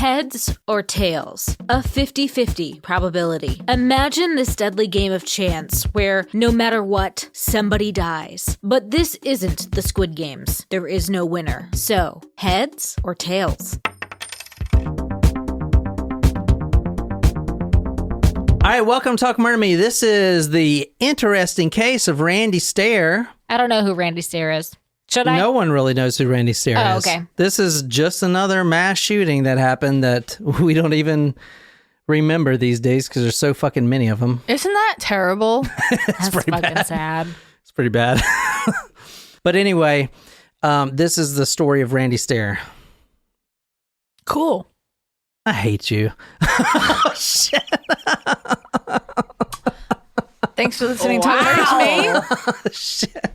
Heads or tails? A 50-50 probability. Imagine this deadly game of chance where no matter what, somebody dies. But this isn't the Squid Games. There is no winner. So, heads or tails? All right, welcome to Talk Murder Me. This is the interesting case of Randy Stair. I don't know who Randy Stair is. Should I? No one really knows who Randy Stair is. Oh, okay. This is just another mass shooting that happened that we don't even remember these days because there's so fucking many of them. Isn't that terrible? That's pretty fucking bad. sad. It's pretty bad. But anyway, this is the story of Randy Stair. Cool. I hate you. Oh, shit. Thanks for listening to me. Shit.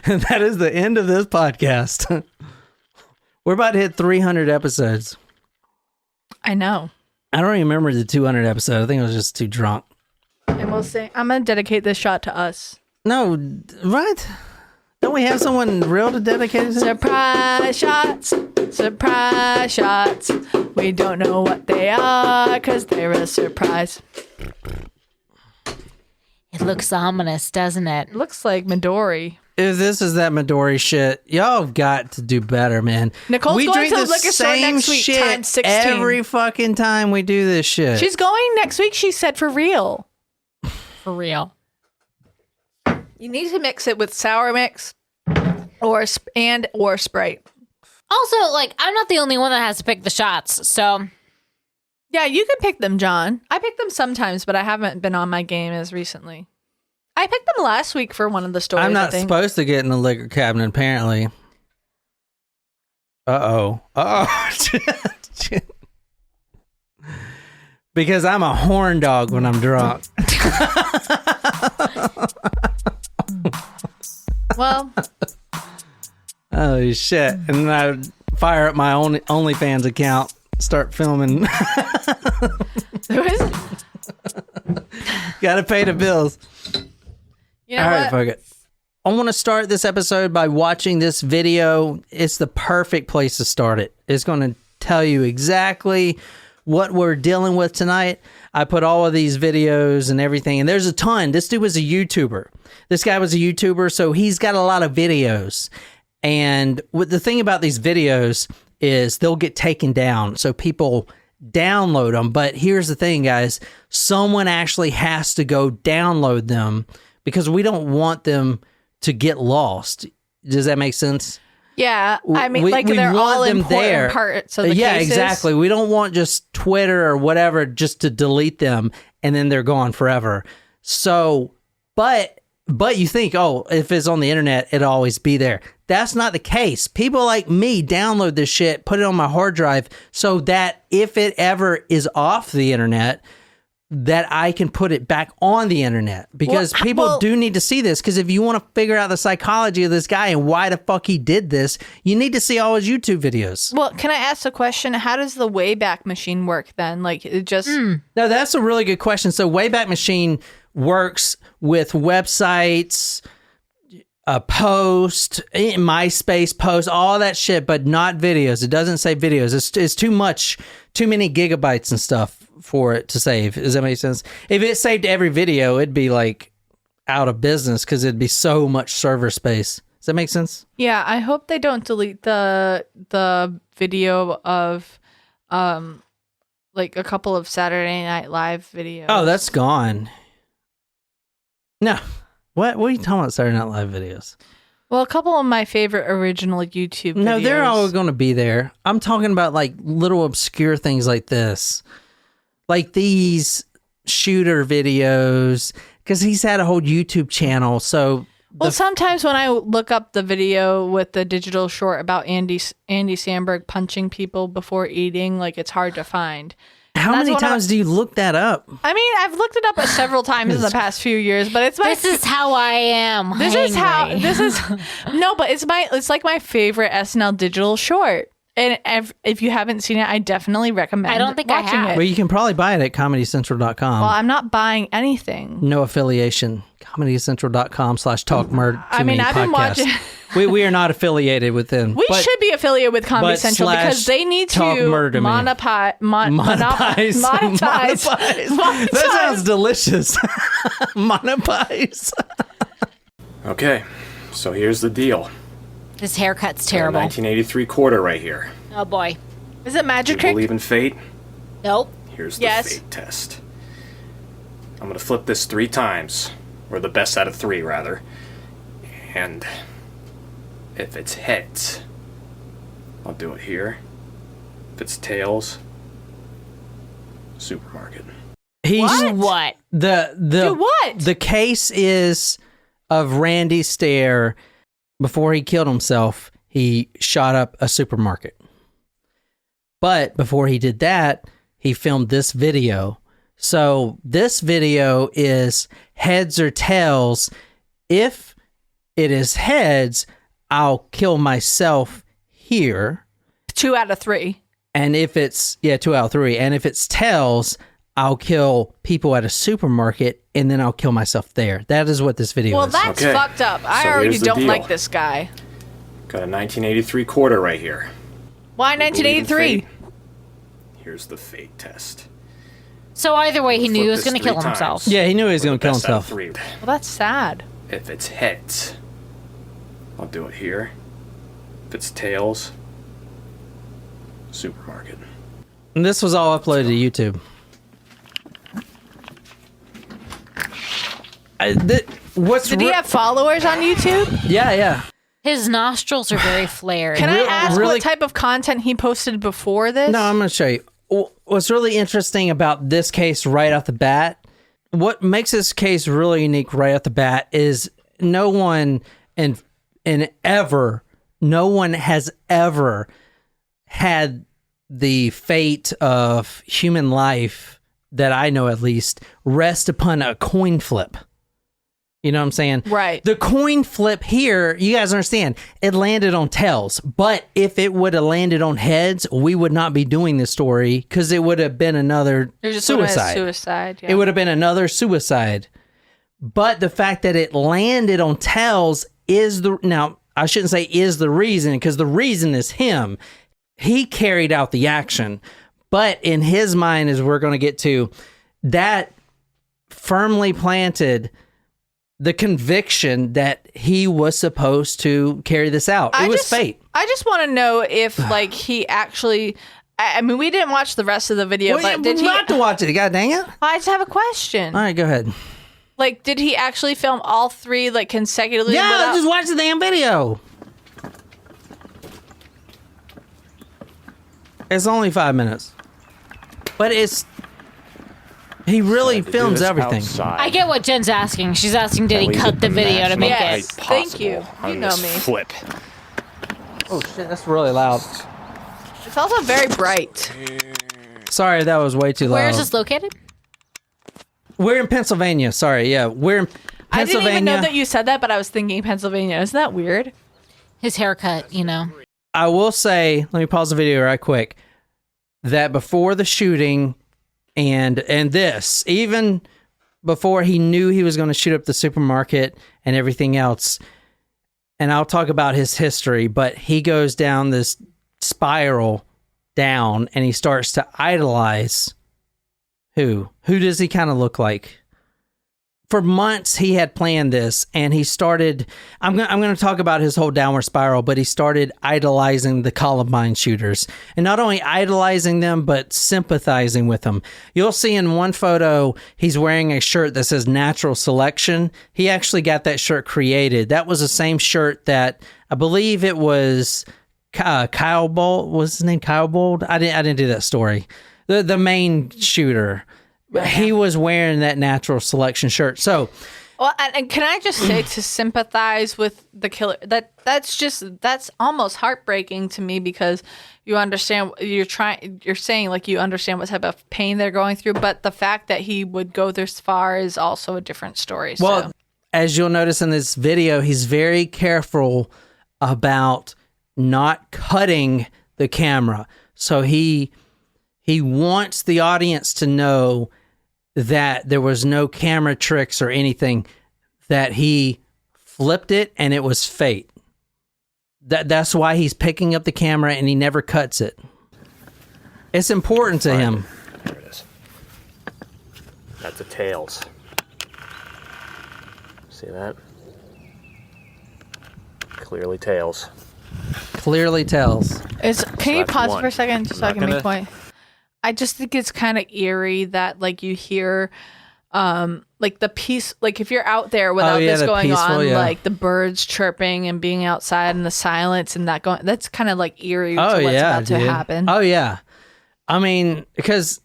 And that is the end of this podcast. We're about to hit 300 episodes. I know. I don't even remember the 200 episode. I think I was just too drunk. And we'll say, I'm going to dedicate this shot to us. No, right? Don't we have someone real to dedicate it to? Surprise shots. Surprise shots. We don't know what they are because they're a surprise. It looks ominous, doesn't it? It looks like Midori. If this is that Midori shit, y'all have got to do better, man. Nicole's going to the liquor store next week, shit times 16. every fucking time we do this shit. She's going next week, she said, for real. For real. You need to mix it with sour mix or Sprite. Also, like, I'm not the only one that has to pick the shots, so... Yeah, you can pick them, John. I pick them sometimes, but I haven't been on my game as recently. I picked them last week for one of the stories. I'm not supposed to get in the liquor cabinet, apparently. Uh-oh. Because I'm a horn dog when I'm drunk. Well. Oh, shit. And then I fire up my own OnlyFans account. Start filming. Gotta pay the bills. You know all right, what? fuck it. I want to start this episode by watching this video. It's the perfect place to start it. It's going to tell you exactly what we're dealing with tonight. I put all of these videos and everything, and there's a ton. This dude was a YouTuber. This guy was a YouTuber, so he's got a lot of videos. And the thing about these videos is they'll get taken down, so people download them. But here's the thing, guys. Someone actually has to go download them because we don't want them to get lost. Does that make sense? Yeah, I mean, we they're all important parts of the yeah, cases. Exactly. We don't want just Twitter or whatever just to delete them and then they're gone forever. So, but you think, oh, if it's on the internet, it'll always be there. That's not the case. People like me download this shit, put it on my hard drive so that if it ever is off the internet, that I can put it back on the internet. Because people do need to see this. Because if you want to figure out the psychology of this guy and why the fuck he did this, you need to see all his YouTube videos. Well, can I ask a question? How does the Wayback Machine work then? Like, it just... No, that's a really good question. So Wayback Machine works with websites, post, MySpace post, all that shit, but not videos. It doesn't say videos. It's too much, too many gigabytes and stuff for it to save. Does that make sense? If it saved every video, it'd be like out of business because it'd be so much server space. Does that make sense? Yeah, I hope they don't delete the video of like a couple of Saturday Night Live videos. Oh, that's gone. No. What are you talking about, Saturday Night Live videos? Well, a couple of my favorite original YouTube videos. No, they're all going to be there. I'm talking about like little obscure things like this. Like these shooter videos, because he's had a whole YouTube channel. So, well, sometimes when I look up the video with the digital short about Andy Samberg punching people before eating, like it's hard to find. How many times do you look that up? I mean, I've looked it up several times in the past few years, but it's This is how I am. It's like my favorite SNL digital short. And if you haven't seen it, I definitely recommend I don't think I watching have. it. Well, you can probably buy it at ComedyCentral.com. Well, I'm not buying anything. No affiliation. ComedyCentral.com/talkmurder. I mean, I've been watching. we are not affiliated with them. We should be affiliated with Comedy but Central because they need to Talk Murder Me. monetize. That sounds delicious. Monetize. Okay, so here's the deal. His haircut's Got a terrible. 1983 quarter right here. Oh boy. Is it Do magic you trick? believe in fate? Nope. Here's the Yes. fate test. I'm gonna flip this 3 times, or the best out of 3, rather. And if it's heads, I'll do it here. If it's tails, supermarket. He's What? the Do what? The case is of Randy Stair. Before he killed himself, he shot up a supermarket. But before he did that, he filmed this video. So this video is heads or tails. If it is heads, I'll kill myself here. 2 out of 3. And if it's, 2 out of 3. And if it's tails, I'll kill people at a supermarket and then I'll kill myself there. That is what this video Well, is. that's Okay. fucked up. I So already here's the don't deal. like this guy. Got a 1983 quarter right here. Why Do you believe in 1983? fate? Here's the fate test. So either way, he knew he Flip was this going to 3 kill times, himself. Yeah, he knew he was or going the to kill best out of himself. 3. Well, that's sad. If it's heads, I'll do it here. If it's tails, supermarket. And this was all uploaded to YouTube. Did he have followers on YouTube? Yeah. His nostrils are very flared. Can I ask really- what type of content he posted before this? No, I'm going to show you. What's really interesting about this case right off the bat, what makes this case really unique right off the bat is no one has ever had the fate of human life that I know at least rest upon a coin flip. You know what I'm saying? Right. The coin flip here, you guys understand, it landed on tails. But if it would have landed on heads, we would not be doing this story because it would have been another It just would've been suicide. Suicide. Yeah. It would have been another suicide. But the fact that it landed on tails is now, I shouldn't say is the reason, because the reason is him. He carried out the action. But in his mind, as we're going to get to, that firmly planted the conviction that he was supposed to carry this out. It was fate. I just want to know if, like, he actually. I mean, we didn't watch the rest of the video, Well, but did he? not to watch it? God dang it! I just have a question. All right, go ahead. Like, did he actually film all 3 like consecutively? Yeah, without- just watch the damn video. It's only 5 minutes, but he really films everything. I get what Jen's asking. She's asking, did he cut the video to make Yes. it? Thank you. You know me. Flip. Oh shit, that's really loud. It's also very bright. Sorry, that was way too loud. Where is this located? We're in Pennsylvania. Sorry, yeah, we're in Pennsylvania. I didn't even know that you said that, but I was thinking Pennsylvania. Isn't that weird? His haircut, you know. I will say, let me pause the video right quick, that before the shooting and this, even before he knew he was going to shoot up the supermarket and everything else, and I'll talk about his history, but he goes down this spiral down and he starts to idolize who does he kind of look like? For months he had planned this, and he started, I'm going to talk about his whole downward spiral, but he started idolizing the Columbine shooters, and not only idolizing them but sympathizing with them. You'll see in one photo he's wearing a shirt that says Natural Selection. He actually got that shirt created. That was the same shirt that I believe it was Kyle Bold. Was his name Kyle Bold? I didn't do that story. The main shooter. He was wearing that Natural Selection shirt. So, Well, and can I just say, to sympathize with the killer, that's almost heartbreaking to me, because you understand, you're saying like you understand what type of pain they're going through, but the fact that he would go this far is also a different story. well, so. as you'll notice in this video, he's very careful about not cutting the camera. So he wants the audience to know that there was no camera tricks or anything, that he flipped it and it was fate. That's why he's picking up the camera and he never cuts it. It's important to him. There it is. That's the tails. See that? Clearly tails. Clearly tells. Can you that's pause one. for a second just so I can make a point? I just think it's kind of eerie that like you hear like the peace, like if you're out there without this going on, like the birds chirping and being outside and the silence and that going, that's kind of like eerie to what's about to happen. Oh yeah. I mean, because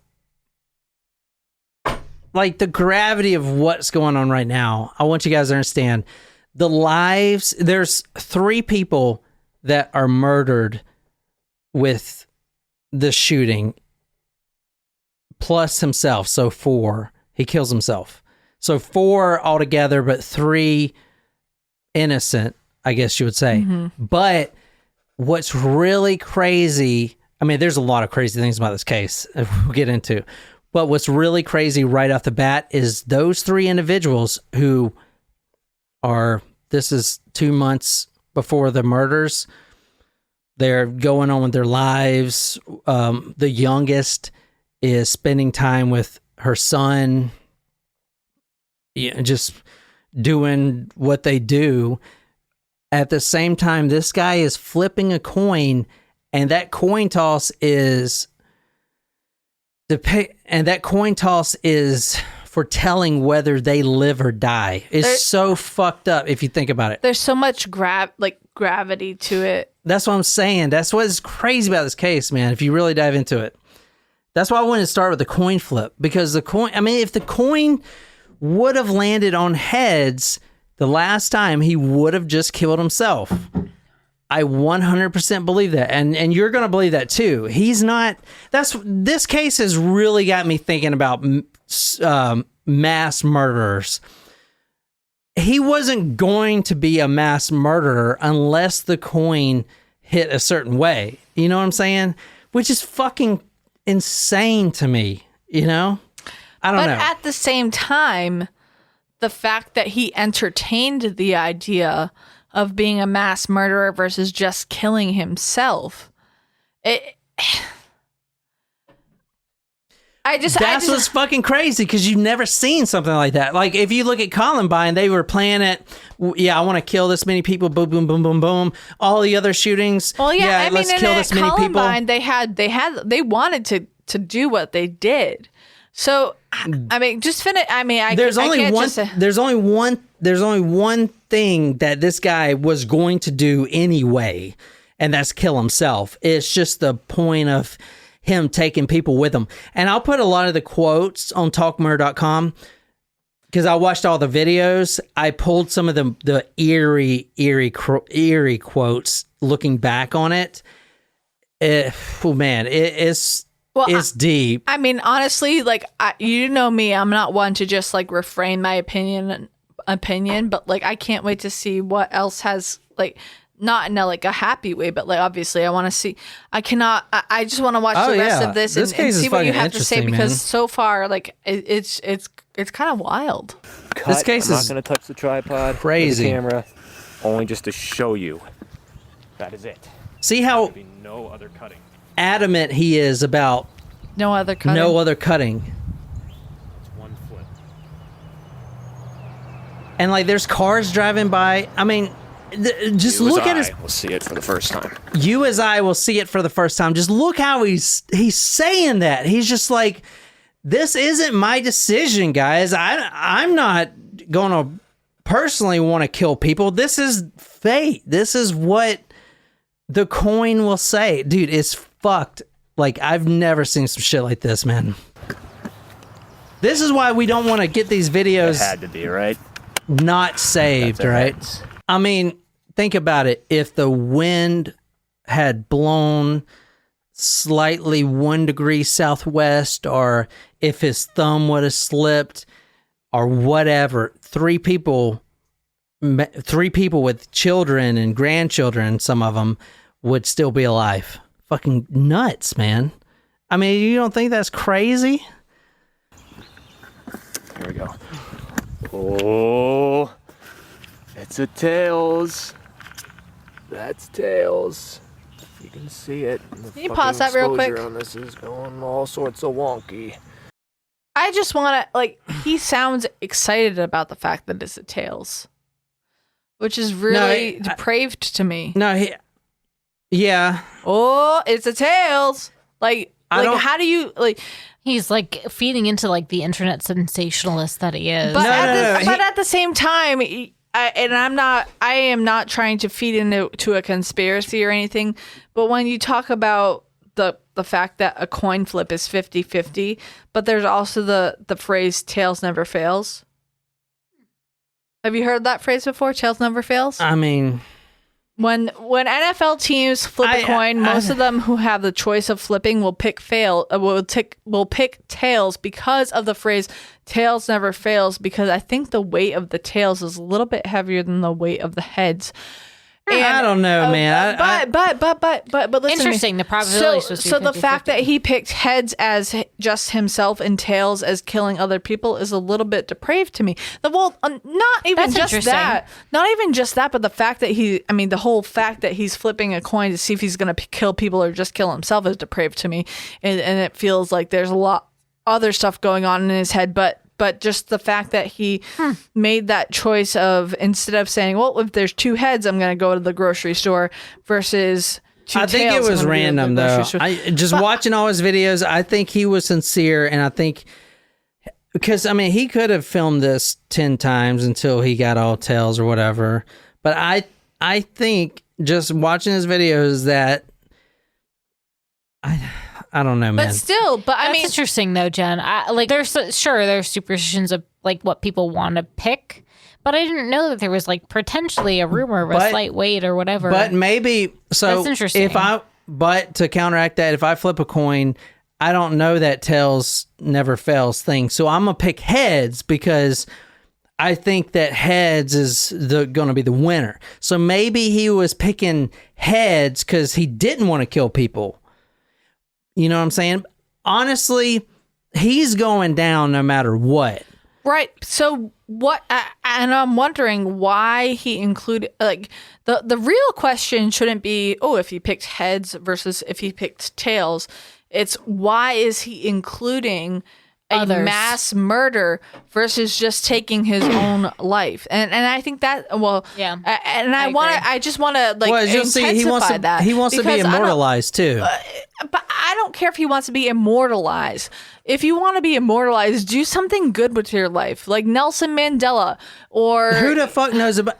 like the gravity of what's going on right now, I want you guys to understand the lives. There's 3 people that are murdered with the shooting plus himself. So 4, he kills himself. So 4 altogether, but 3 innocent, I guess you would say. Mm-hmm. But what's really crazy, I mean, there's a lot of crazy things about this case we'll get into. But what's really crazy right off the bat is those 3 individuals who are, this is 2 months before the murders. They're going on with their lives. The youngest is spending time with her son, just doing what they do. At the same time, this guy is flipping a coin, and that coin toss is for telling whether they live or die. It's so fucked up if you think about it. There's so much gravity to it. That's what I'm saying. That's what's crazy about this case, man, if you really dive into it. That's why I wanted to start with the coin flip, because the coin, I mean, if the coin would have landed on heads the last time, he would have just killed himself. I 100% believe that. And you're going to believe that too. He's not, this case has really got me thinking about mass murderers. He wasn't going to be a mass murderer unless the coin hit a certain way. You know what I'm saying? Which is fucking insane to me, you know? I don't know. But at the same time, the fact that he entertained the idea of being a mass murderer versus just killing himself, that's what's fucking crazy, because you've never seen something like that. Like, if you look at Columbine, they were playing it, I want to kill this many people, boom, boom, boom, boom, boom. All the other shootings, I mean, let's kill this many Columbine, people. They wanted to do what they did. So, I mean, just finish. I mean, there's only one thing that this guy was going to do anyway, and that's kill himself. It's just the point of him taking people with him. And I'll put a lot of the quotes on talkmurder.com, because I watched all the videos. I pulled some of the eerie quotes looking back on it. It's deep. I mean, honestly, like, you know me, I'm not one to just like refrain my opinion, but like, I can't wait to see what else has, like, not in a happy way, but like, obviously I want to see, I just want to watch the rest of this and see what you have to say, because so far, like, it's kind of wild. This case I'm is not going to touch the tripod, crazy. The camera, only just to show you. That is it. See how There'll be no other cutting. Adamant he is about no other cutting. It's one flip. And like, there's cars driving by. I mean, just look at his. We'll see it for the first time. You as I will see it for the first time. Just look how he's saying that. He's just like, this isn't my decision, guys. I'm not going to personally want to kill people. This is fate. This is what the coin will say. Dude, it's fucked. Like, I've never seen some shit like this, man. This is why we don't want to get these videos. It had to be, right? Not saved, right? I mean, think about it. If the wind had blown slightly 1 degree southwest, or if his thumb would have slipped, or whatever, 3 people with children and grandchildren, some of them, would still be alive. fucking nuts, man. I mean, you don't think that's crazy? Here we go. Oh, it's a tails. That's tails. You can see it. Can you pause that real quick? On this is going all sorts of wonky. I just want to, like, he sounds excited about the fact that it's a tails, which is really depraved to me. Yeah. Oh, it's a tails. Like how do you, like... He's like feeding into like the internet sensationalist that he is. But at the same time, I am not trying to feed into a conspiracy or anything. But when you talk about the fact that a coin flip is 50-50, but there's also the phrase "tails never fails." Have you heard that phrase before? Tails never fails. I mean, when NFL teams flip a coin, most of them who have the choice of flipping will pick tails because of the phrase "tails never fails." Because I think the weight of the tails is a little bit heavier than the weight of the heads. And, I don't know, man. But listen. Interesting. The probability is supposed to be 50-50. So the fact that he picked heads as just himself and tails as killing other people is a little bit depraved to me. Not even just that. Not even just that, but the fact that the whole fact that he's flipping a coin to see if he's going to kill people or just kill himself is depraved to me. And it feels like there's a lot other stuff going on in his head, but just the fact that he made that choice of, instead of saying, well, if there's two heads, I'm going to go to the grocery store, versus two tails. I think it was random, though. Watching all his videos, I think he was sincere, and I think, because, I mean, he could have filmed this 10 times until he got all tails or whatever, but I think just watching his videos that I don't know, man. But still, I mean, it's interesting though, Jen. There's superstitions of like what people want to pick, but I didn't know that there was like potentially a rumor of a slight weight or whatever. But maybe so. That's interesting. But to counteract that, if I flip a coin, I don't know that tails never fails thing. So I'm gonna pick heads because I think that heads is going to be the winner. So maybe he was picking heads because he didn't want to kill people. You know what I'm saying? Honestly, he's going down no matter what. Right. So what? And I'm wondering why he included, like, the real question shouldn't be, if he picked heads versus if he picked tails. It's why is he including a mass murder versus just taking his own life? And I think that, yeah. I just want to like intensify that. He wants to be immortalized too. But I don't care if he wants to be immortalized. If you want to be immortalized, do something good with your life, like Nelson Mandela, or who the fuck knows about?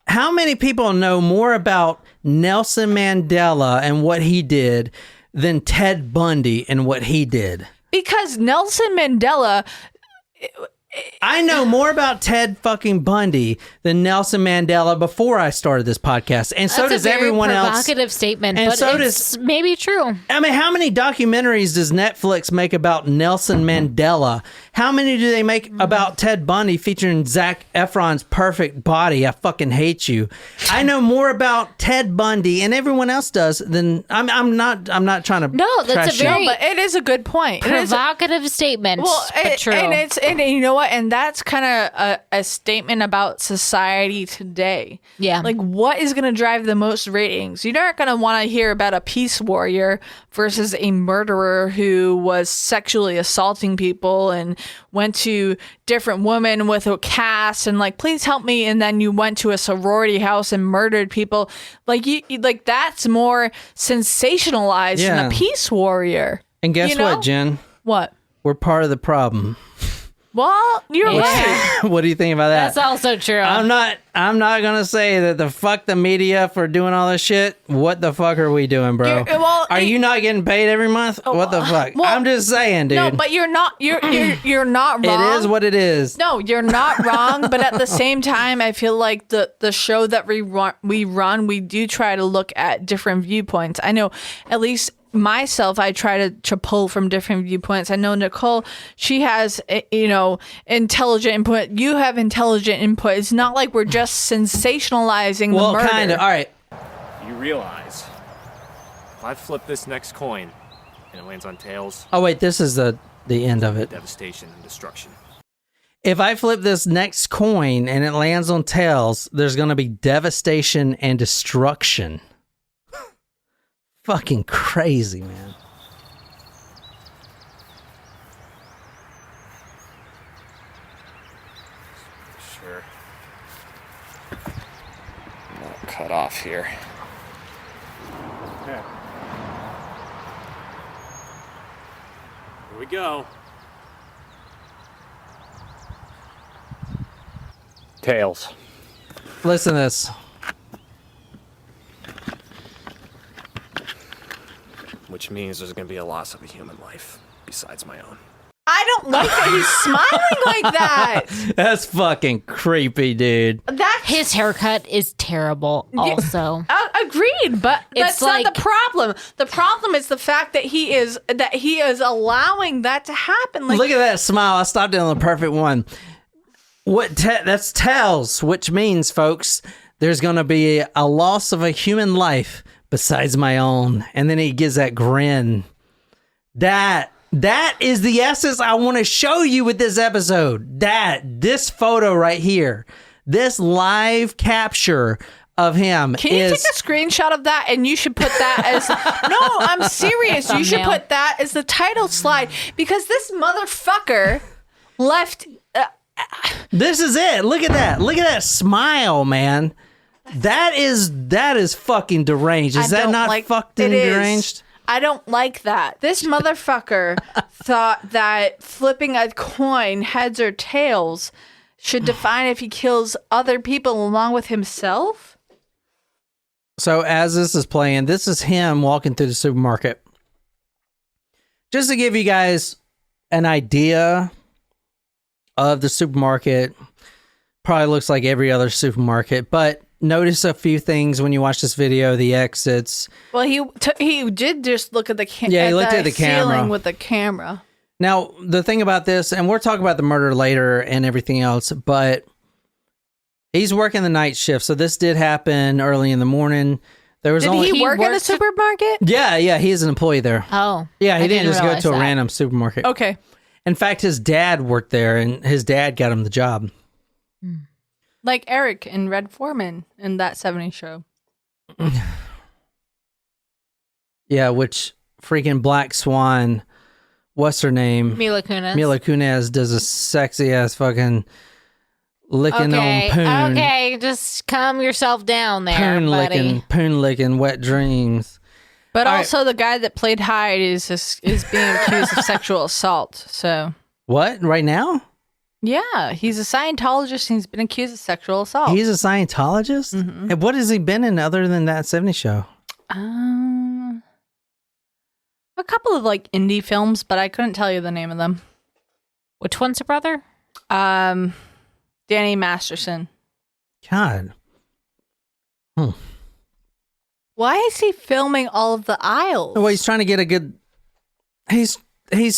How many people know more about Nelson Mandela and what he did than Ted Bundy and what he did? Because Nelson Mandela... I know more about Ted fucking Bundy than Nelson Mandela before I started this podcast, and so does everyone else. That's a very provocative statement, and but so it's maybe true. I mean, how many documentaries does Netflix make about Nelson Mandela? How many do they make about Ted Bundy featuring Zac Efron's perfect body? I fucking hate you. I know more about Ted Bundy and everyone else does than I'm not trying to. No, that's a very. But it is a good point. Provocative statement. But true. And you know what? And that's kind of a statement about society today. Yeah. Like, what is going to drive the most ratings? You're not going to want to hear about a peace warrior versus a murderer who was sexually assaulting people and went to different women with a cast and like, please help me. And then you went to a sorority house and murdered people. Like, you like that's more sensationalized than a peace warrior. And guess what, Jen? What? We're part of the problem. Well, you're right. What do you think about that? That's also true. I'm not gonna say that the fuck the media for doing all this shit. What the fuck are we doing, bro? Are you not getting paid every month? What the fuck? I'm just saying, dude. No, but you're not. You're not wrong. It is what it is. No, you're not wrong. But at the same time, I feel like the show that we run, we do try to look at different viewpoints. I know, at least myself, I try to pull from different viewpoints. I know Nicole, she has, intelligent input. You have intelligent input. It's not like we're just sensationalizing the murder. Well, kind of. All right. You realize If I flip this next coin and it lands on tails, Oh, wait, this is the end of it. devastation and destruction. If I flip this next coin and it lands on tails, there's going to be devastation and destruction. Fucking crazy, man. Sure. I'm not cut off here. Here we go. Tails. Listen to this. Which means there's going to be a loss of a human life besides my own. I don't like that he's smiling like that. That's fucking creepy, dude. That's His haircut is terrible, also. agreed, but It's that's not like- the problem. The problem is the fact that he is allowing that to happen. Like, Look at that smile. I stopped it on the perfect one. That's tails, which means, folks, there's going to be a loss of a human life besides my own. And then he gives that grin. That is the essence I want to show you with this episode. This photo right here, this live capture of him can you is... take a screenshot of that and you should put that as no, I'm serious. You should Thumbnail. put that as the title slide because this motherfucker left. This is it. Look at that. Look at that smile, man. That is fucking deranged. Is I that don't not like- fucking it is. deranged? I don't like that. This motherfucker thought that flipping a coin, heads or tails, should define if he kills other people along with himself. So as this is playing, this is him walking through the supermarket. Just to give you guys an idea of the supermarket, probably looks like every other supermarket, but notice a few things when you watch this video, the exits. Well, he did just look at the Yeah, he looked at the camera. ceiling with the camera. Now, the thing about this, and we'll talk about the murder later and everything else, but he's working the night shift, so this did happen early in the morning. There was Did only... he work in a works- supermarket? Yeah, he's an employee there. Oh. Yeah, he I didn't just go realize to a that. random supermarket. Okay. In fact, his dad worked there, and his dad got him the job. Like Eric and Red Foreman in that 70s show. Yeah, which freaking Black Swan, what's her name? Mila Kunis. Mila Kunis does a sexy ass fucking licking Okay, on poon. okay, just calm yourself down there, buddy. Poon licking, wet dreams. But All right. also the guy that played Hyde is being accused of sexual assault. So What? Right now? yeah, he's a Scientologist and he's been accused of sexual assault. He's a Scientologist? Mhm. And what has he been in other than that 70s show? A couple of like indie films, but I couldn't tell you the name of them. Which one's a brother? Danny Masterson. God. Why is he filming all of the aisles? Well, he's trying to get a good... He's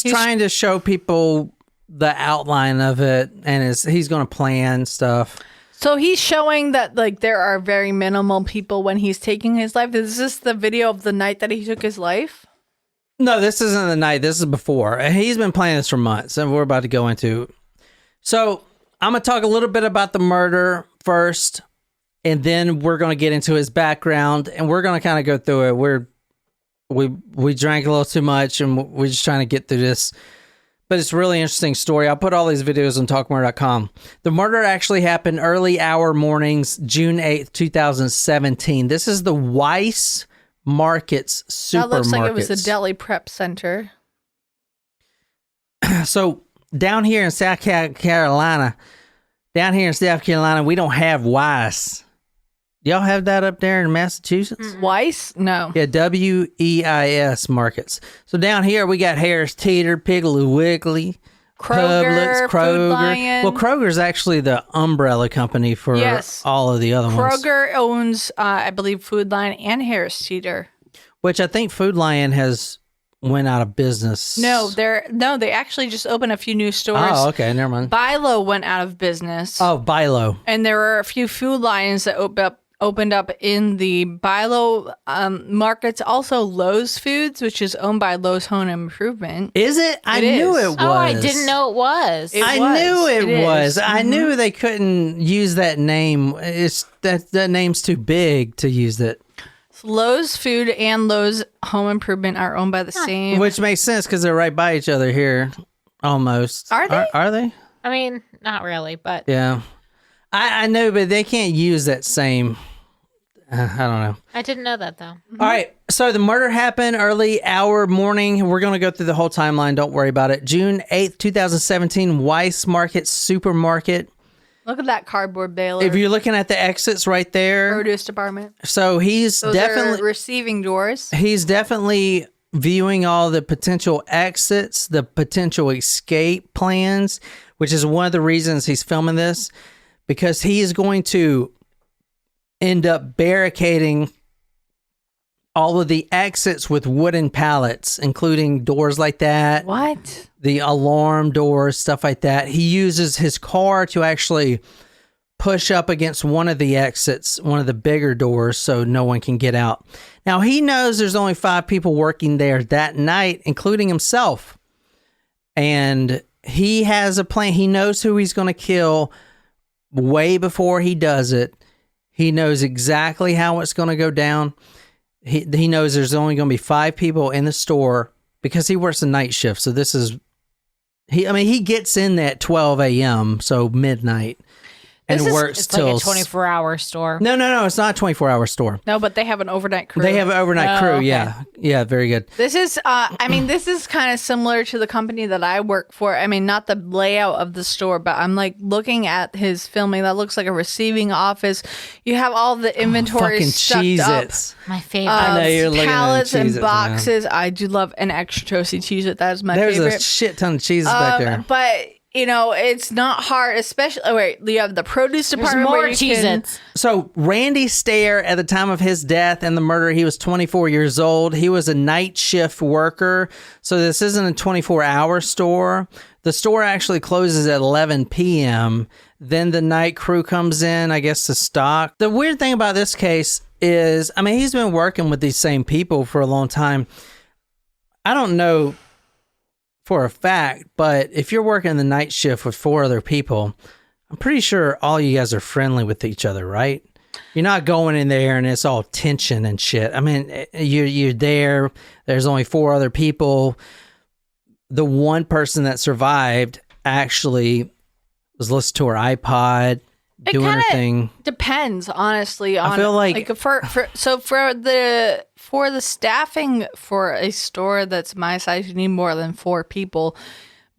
trying to show people the outline of it, and he's going to plan stuff. So he's showing that like there are very minimal people when he's taking his life. Is this the video of the night that he took his life? No, this isn't the night. This is before. And he's been planning this for months, and we're about to go into... So I'm going to talk a little bit about the murder first, and then we're going to get into his background, and we're going to kind of go through it. We drank a little too much, and we're just trying to get through this. But it's a really interesting story. I'll put all these videos on talkmurder.com. The murder actually happened early hour mornings, June 8th, 2017. This is the Weiss Markets That looks like it was Supermarkets. the deli prep center. So down here in South Carolina, we don't have Weiss. Y'all have that up there in Massachusetts? Weiss? No. Yeah, WEIS markets. So down here we got Harris Teeter, Piggly Wiggly, Kroger, Publix, Food Lion. Well, Kroger's actually the umbrella company for Yes. all of the other ones. Kroger owns, I believe, Food Lion and Harris Teeter. Which I think Food Lion has went out of business. They actually just opened a few new stores. Oh, okay, never mind. Bilo went out of business. Oh, Bilo. And there were a few Food Lions that opened up in the Bilo markets. Also, Lowe's Foods, which is owned by Lowe's Home Improvement. Is it? I It knew is. it was. Oh, I didn't know it was. It I was. knew it was. is. I knew they couldn't use that name. It's that name's too big to use it. So Lowe's Food and Lowe's Home Improvement are owned by the same. Which makes sense because they're right by each other here, almost. Are they? Are they? I mean, not really, but Yeah. I know, but they can't use that same. I don't know. I didn't know that though. Mm-hmm. All right. So the murder happened early hour morning. We're going to go through the whole timeline. Don't worry about it. June 8th, 2017, Weiss Market Supermarket. Look at that cardboard baler. If you're looking at the exits right there, produce department. so he's Those definitely are receiving doors. he's definitely viewing all the potential exits, the potential escape plans, which is one of the reasons he's filming this, because he is going to end up barricading all of the exits with wooden pallets, including doors like that, What? the alarm doors, stuff like that. He uses his car to actually push up against one of the exits, one of the bigger doors, so no one can get out. Now, he knows there's only 5 people working there that night, including himself. And he has a plan. He knows who he's going to kill way before he does it. He knows exactly how it's going to go down. He knows there's only going to be 5 people in the store because he works a night shift. So this is, he gets in at 12 a.m., so midnight, and works It's till like a 24-hour store. No, it's not a 24-hour store. No, but they have an overnight crew. They have an overnight crew. okay. Yeah, very good. This is, this is kind of similar to the company that I work for. I mean, not the layout of the store, but I'm like looking at his filming. That looks like a receiving office. You have all the inventory Fucking stuffed Cheez-Its. My favorite. I know you're looking at pallets and Cheez-Its now. boxes. I do love an extra toasty Cheez-It. That is my There's favorite. a shit ton of cheese back there. But it's not hard, especially. Oh, wait, you have the produce There's department. more where you can- Cheez-Its. So Randy Stair, at the time of his death and the murder, he was 24 years old. He was a night shift worker. So this isn't a 24-hour store. The store actually closes at 11 p.m. Then the night crew comes in, I guess, to stock. The weird thing about this case is, he's been working with these same people for a long time. I don't know for a fact, but if you're working the night shift with 4 other people, I'm pretty sure all you guys are friendly with each other, right? You're not going in there and it's all tension and shit. You're there. There's only 4 other people. The one person that survived actually was listening to her iPod, doing her thing. Depends, honestly. On I feel like for the staffing for a store that's my size, you need more than 4 people.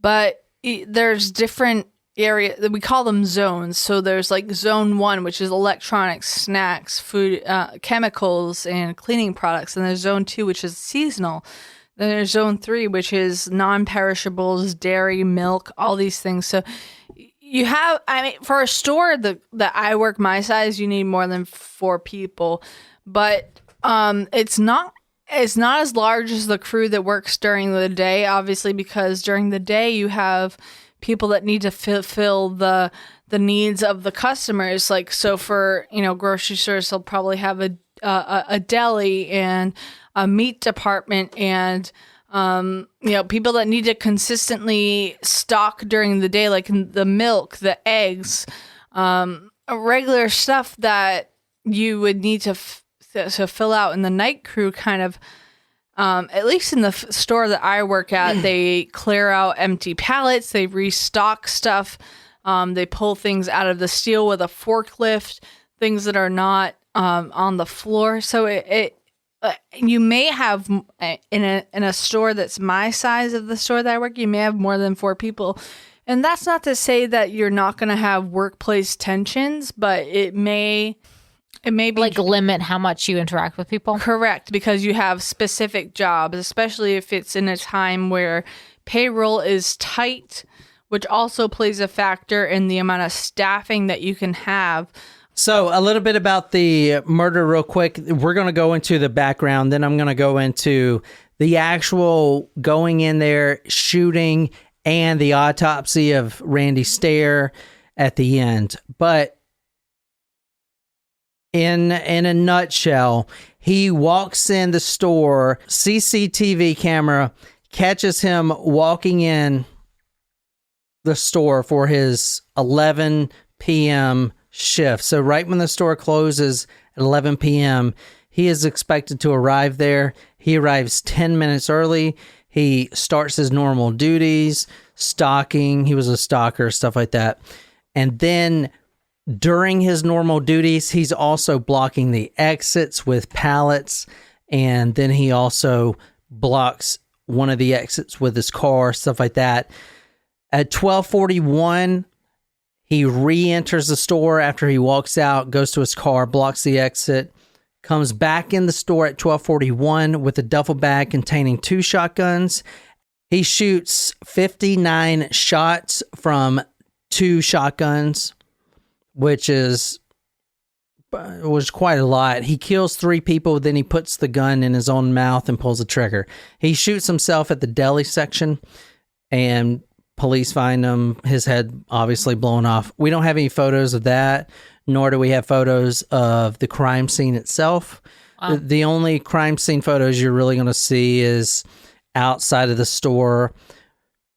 But there's different areas. We call them zones. So there's like zone 1, which is electronics, snacks, food, chemicals, and cleaning products. And there's zone 2, which is seasonal. Then there's zone 3, which is non-perishables, dairy, milk, all these things. So you have, for a store that I work my size, you need more than 4 people. But it's not as large as the crew that works during the day, obviously, because during the day you have people that need to fill the needs of the customers. Like, so for, grocery stores, they'll probably have a deli and a meat department and people that need to consistently stock during the day, like the milk, the eggs, regular stuff that you would need to fill out. And the night crew kind of, at least in the store that I work at, they clear out empty pallets, they restock stuff, they pull things out of the steel with a forklift, things that are not on the floor. So you may have in a store that's my size of the store that I work, you may have more than 4 people. And that's not to say that you're not going to have workplace tensions, but it may be Like limit how much you interact with people. correct, because you have specific jobs, especially if it's in a time where payroll is tight, which also plays a factor in the amount of staffing that you can have. So a little bit about the murder real quick. We're going to go into the background. Then I'm going to go into the actual going in there, shooting, and the autopsy of Randy Stair at the end. But in a nutshell, he walks in the store, CCTV camera catches him walking in the store for his 11 p.m. shift. So right when the store closes at 11 p.m., he is expected to arrive there. He arrives 10 minutes early. He starts his normal duties, stalking. He was a stalker, stuff like that. And then during his normal duties, he's also blocking the exits with pallets. And then he also blocks one of the exits with his car, stuff like that. At 12:41, he re-enters the store after he walks out, goes to his car, blocks the exit, comes back in the store at 12:41 with a duffel bag containing 2 shotguns. He shoots 59 shots from 2 shotguns, which was quite a lot. He kills 3 people, then he puts the gun in his own mouth and pulls the trigger. He shoots himself at the deli section, and police find him, his head obviously blown off. We don't have any photos of that, nor do we have photos of the crime scene itself. The only crime scene photos you're really going to see is outside of the store,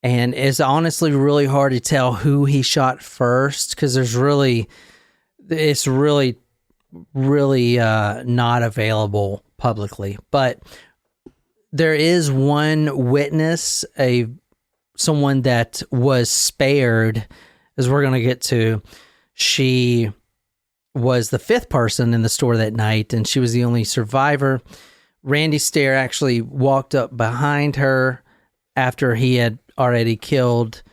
and it's honestly really hard to tell who he shot first, because it's really not available publicly. But there is one witness, someone that was spared, as we're going to get to. She was the 5th person in the store that night, and she was the only survivor. Randy Stair actually walked up behind her after he had already killed,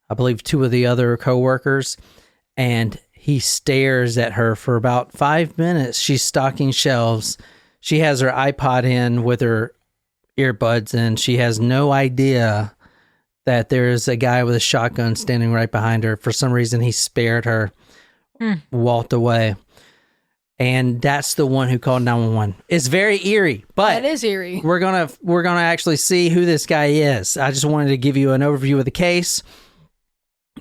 I believe, 2 of the other coworkers, and he stares at her for about 5 minutes. She's stocking shelves. She has her iPod in with her earbuds, and she has no idea that there's a guy with a shotgun standing right behind her. For some reason, he spared her, walked away. And that's the one who called 911. It's very eerie, but That is eerie. we're gonna actually see who this guy is. I just wanted to give you an overview of the case.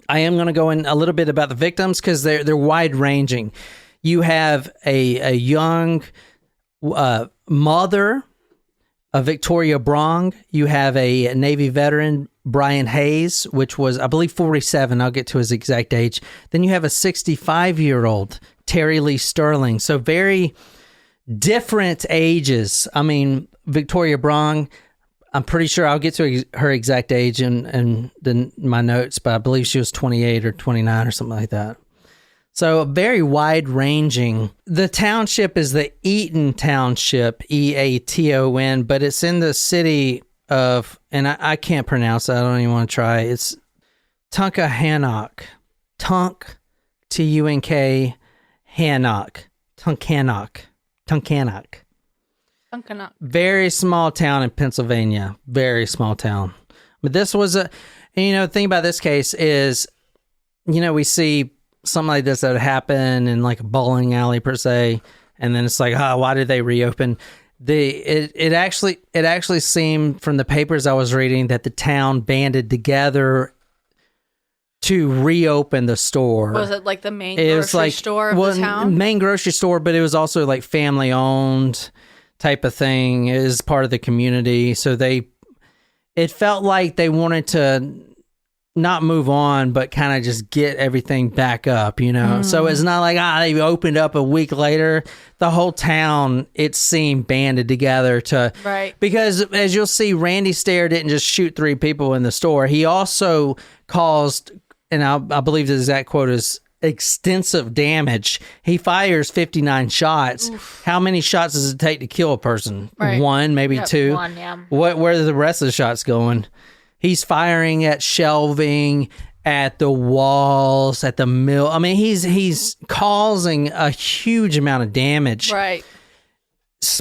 I am going to go in a little bit about the victims, because they're wide ranging. You have a young mother of Victoria Brong. You have a Navy veteran, Brian Hayes, which was, I believe, 47. I'll get to his exact age. Then you have a 65-year-old, Terry Lee Sterling. So very different ages. I mean, Victoria Brong, I'm pretty sure I'll get to her exact age in my notes, but I believe she was 28 or 29 or something like that. So very wide-ranging. The township is the Eaton Township, Eaton, but it's in the city of, and I can't pronounce it, I don't even want to try. It's Tunkhannock. T-U-N-K, Hannock. Tunkhannock. Very small town in Pennsylvania. Very small town. But this was the thing about this case is, we see something like this that would happen in like a bowling alley per se, and then it's like, why did they reopen? It actually seemed from the papers I was reading that the town banded together to reopen the store. Was it like the main grocery store of the town? Main grocery store, but it was also like family owned type of thing. It is part of the community. So it felt like they wanted to not move on, but kind of just get everything back up, So it's not like, they opened up a week later. The whole town, it seemed, banded together to... Right. Because as you'll see, Randy Stair didn't just shoot 3 people in the store. He also caused, and I believe the exact quote is, extensive damage. He fires 59 shots. Oof. How many shots does it take to kill a person? Right. 1, maybe 2. 1, yeah. Where are the rest of the shots going? He's firing at shelving, at the walls, at the mill. I mean, he's causing a huge amount of damage. Right.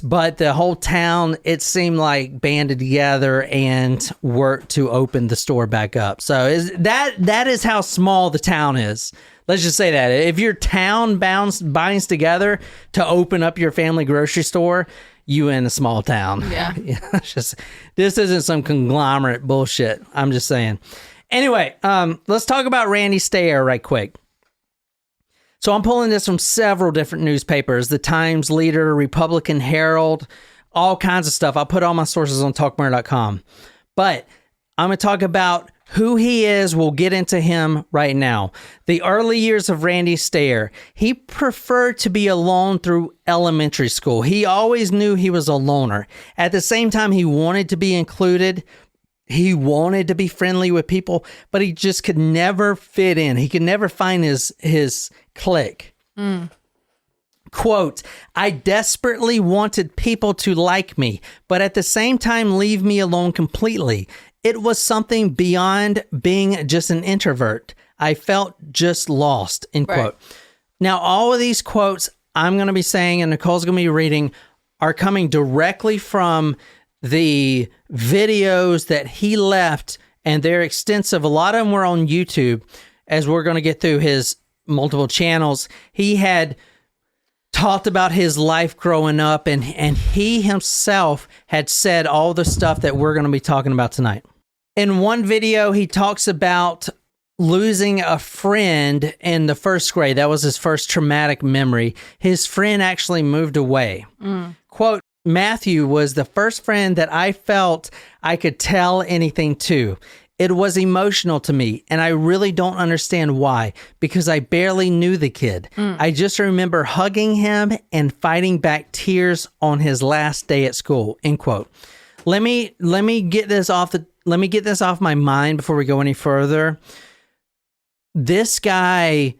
But the whole town, it seemed like, banded together and worked to open the store back up. So that is how small the town is. Let's just say that. If your town binds together to open up your family grocery store, you in a small town. Yeah. This isn't some conglomerate bullshit. I'm just saying. Anyway, let's talk about Randy Stair right quick. So I'm pulling this from several different newspapers, the Times, Leader, Republican Herald, all kinds of stuff. I'll put all my sources on talkmurder.com. But I'm going to talk about who he is. We'll get into him right now. The early years of Randy Stair. He preferred to be alone through elementary school. He always knew he was a loner. At the same time, he wanted to be included. He wanted to be friendly with people, but he just could never fit in. He could never find his clique. Quote, I desperately wanted people to like me, but at the same time leave me alone completely. It was something beyond being just an introvert. I felt just lost, end quote. Now, all of these quotes I'm going to be saying and Nicole's going to be reading are coming directly from the videos that he left, and they're extensive. A lot of them were on YouTube. As we're going to get through his multiple channels, he had talked about his life growing up, and he himself had said all the stuff that we're going to be talking about tonight. In one video, he talks about losing a friend in the first grade. That was his first traumatic memory. His friend actually moved away. Quote, Matthew was the first friend that I felt I could tell anything to. It was emotional to me, and I really don't understand why, because I barely knew the kid. I just remember hugging him and fighting back tears on his last day at school, end quote. Let me get this off my mind before we go any further. This guy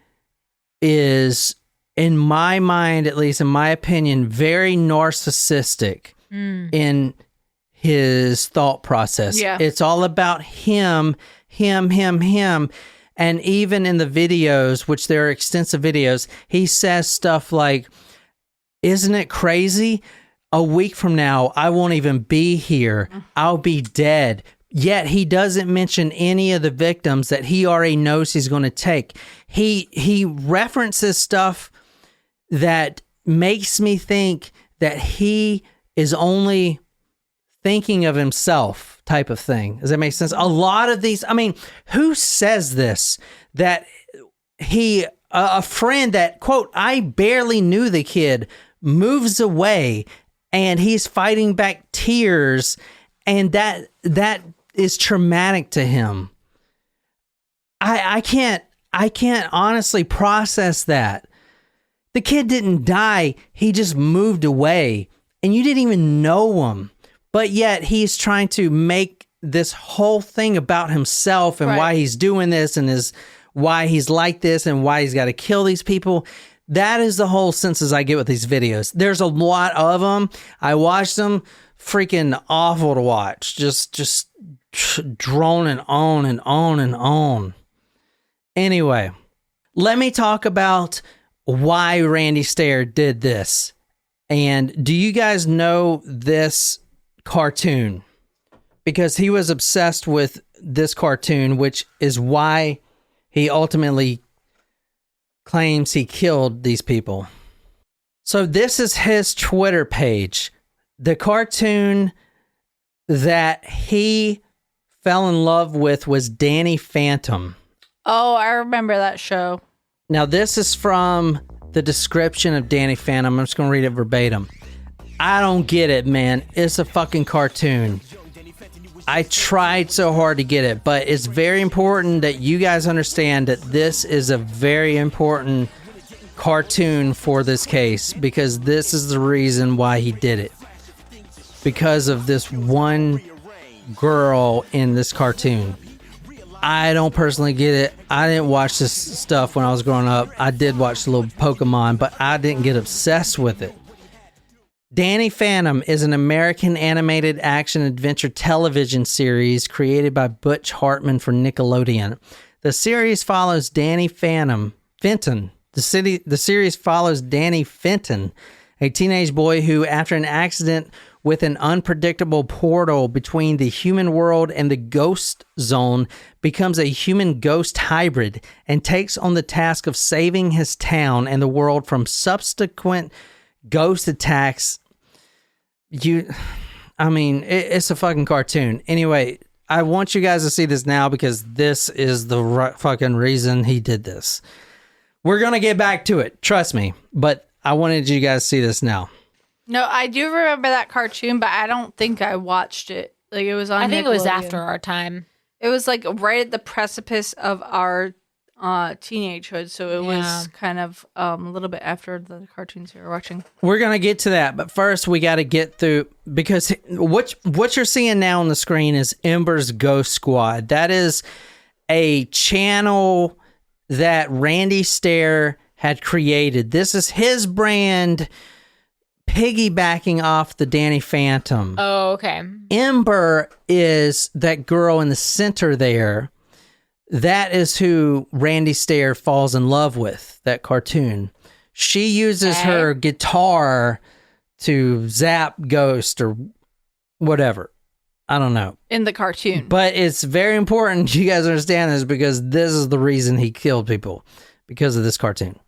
is, in my mind, at least in my opinion, very narcissistic in his thought process. Yeah. It's all about him. And even in the videos, which there are extensive videos, he says stuff like, isn't it crazy? A week from now, I won't even be here. I'll be dead. Yet he doesn't mention any of the victims that he already knows he's going to take. He references stuff that makes me think that he is only thinking of himself, type of thing. Does that make sense? A lot of these, I mean, who says this? That a friend that, quote, I barely knew the kid, moves away and he's fighting back tears, and that is traumatic to him. I can't honestly process that. The kid didn't die, he just moved away, and you didn't even know him. But yet he's trying to make this whole thing about himself and why he's doing this and why he's like this and why he's got to kill these people. That is the whole senses I get with these videos. There's a lot of them. I watched them. Freaking awful to watch. Just droning on and on and on. Anyway, let me talk about why Randy Stair did this. And do you guys know this cartoon? Because he was obsessed with this cartoon, which is why he ultimately claims he killed these people. So this is his Twitter page. The cartoon that he fell in love with was Danny Phantom. Oh, I remember that show. Now this is from the description of Danny Phantom. I'm just going to read it verbatim. I don't get it, man. It's a fucking cartoon. I tried so hard to get it, but it's very important that you guys understand that this is a very important cartoon for this case, because this is the reason why he did it. Because of this one girl in this cartoon. I don't personally get it. I didn't watch this stuff when I was growing up. I did watch the little Pokemon, but I didn't get obsessed with it. Danny Phantom is an American animated action-adventure television series created by Butch Hartman for Nickelodeon. The series follows Danny Fenton. The series follows Danny Fenton, a teenage boy who, after an accident with an unpredictable portal between the human world and the ghost zone, becomes a human-ghost hybrid and takes on the task of saving his town and the world from subsequent ghost attacks. It's a fucking cartoon. Anyway, I want you guys to see this now because this is the fucking reason he did this. We're going to get back to it. Trust me. But I wanted you guys to see this now. No, I do remember that cartoon, but I don't think I watched it. Like, it was on I think it was Nickelodeon. after our time. It was like right at the precipice of our teenagehood, so it was kind of a little bit after the cartoons we were watching. We're going to get to that, but first we got to get through, because what you're seeing now on the screen is Ember's Ghost Squad. That is a channel that Randy Stair had created. This is his brand, piggybacking off the Danny Phantom. Oh, okay. Ember is that girl in the center there. That is who Randy Stair falls in love with, that cartoon. She uses her guitar to zap ghosts or whatever. I don't know. In the cartoon. But it's very important you guys understand this, because this is the reason he killed people, because of this cartoon.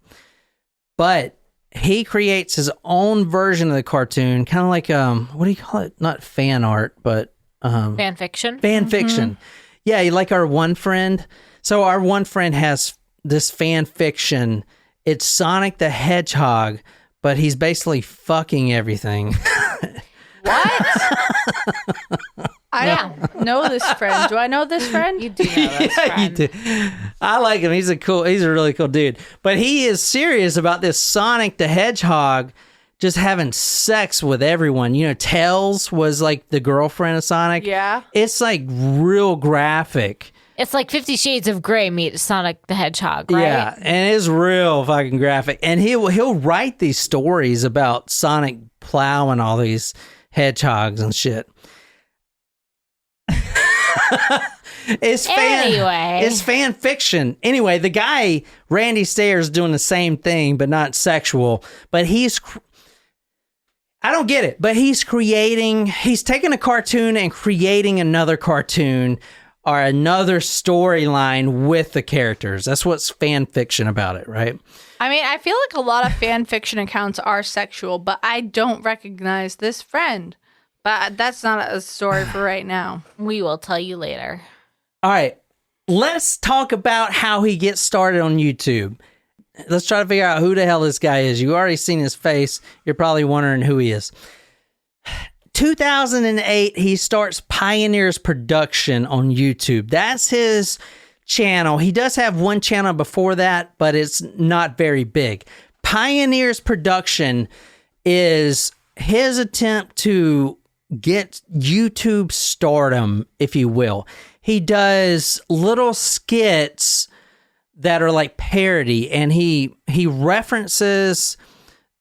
But he creates his own version of the cartoon, kind of like, what do you call it? Not fan art, but... fan fiction? Fan fiction. Yeah, like our one friend. So our one friend has this fan fiction. It's Sonic the Hedgehog, but he's basically fucking everything. What? I don't know this friend. Do I know this friend? You do know this friend. You do. I like him. He's a really cool dude. But he is serious about this Sonic the Hedgehog just having sex with everyone. You know, Tails was like the girlfriend of Sonic. Yeah. It's like real graphic. It's like 50 Shades of Grey meets Sonic the Hedgehog, right? Yeah, and it's real fucking graphic. And he'll write these stories about Sonic plowing all these hedgehogs and shit. It's fan fiction. Anyway, the guy, Randy Stair, is doing the same thing, but not sexual. But I don't get it, but he's taking a cartoon and creating another cartoon or another storyline with the characters. That's what's fan fiction about it, right? I mean, I feel like a lot of fan fiction accounts are sexual, but I don't recognize this friend. But that's not a story for right now. We will tell you later. All right, let's talk about how he gets started on YouTube. Let's try to figure out who the hell this guy is. You've already seen his face. You're probably wondering who he is. 2008, he starts Pioneers Production on YouTube. That's his channel. He does have one channel before that, but it's not very big. Pioneers Production is his attempt to get YouTube stardom, if you will. He does little skits that are like parody, and he references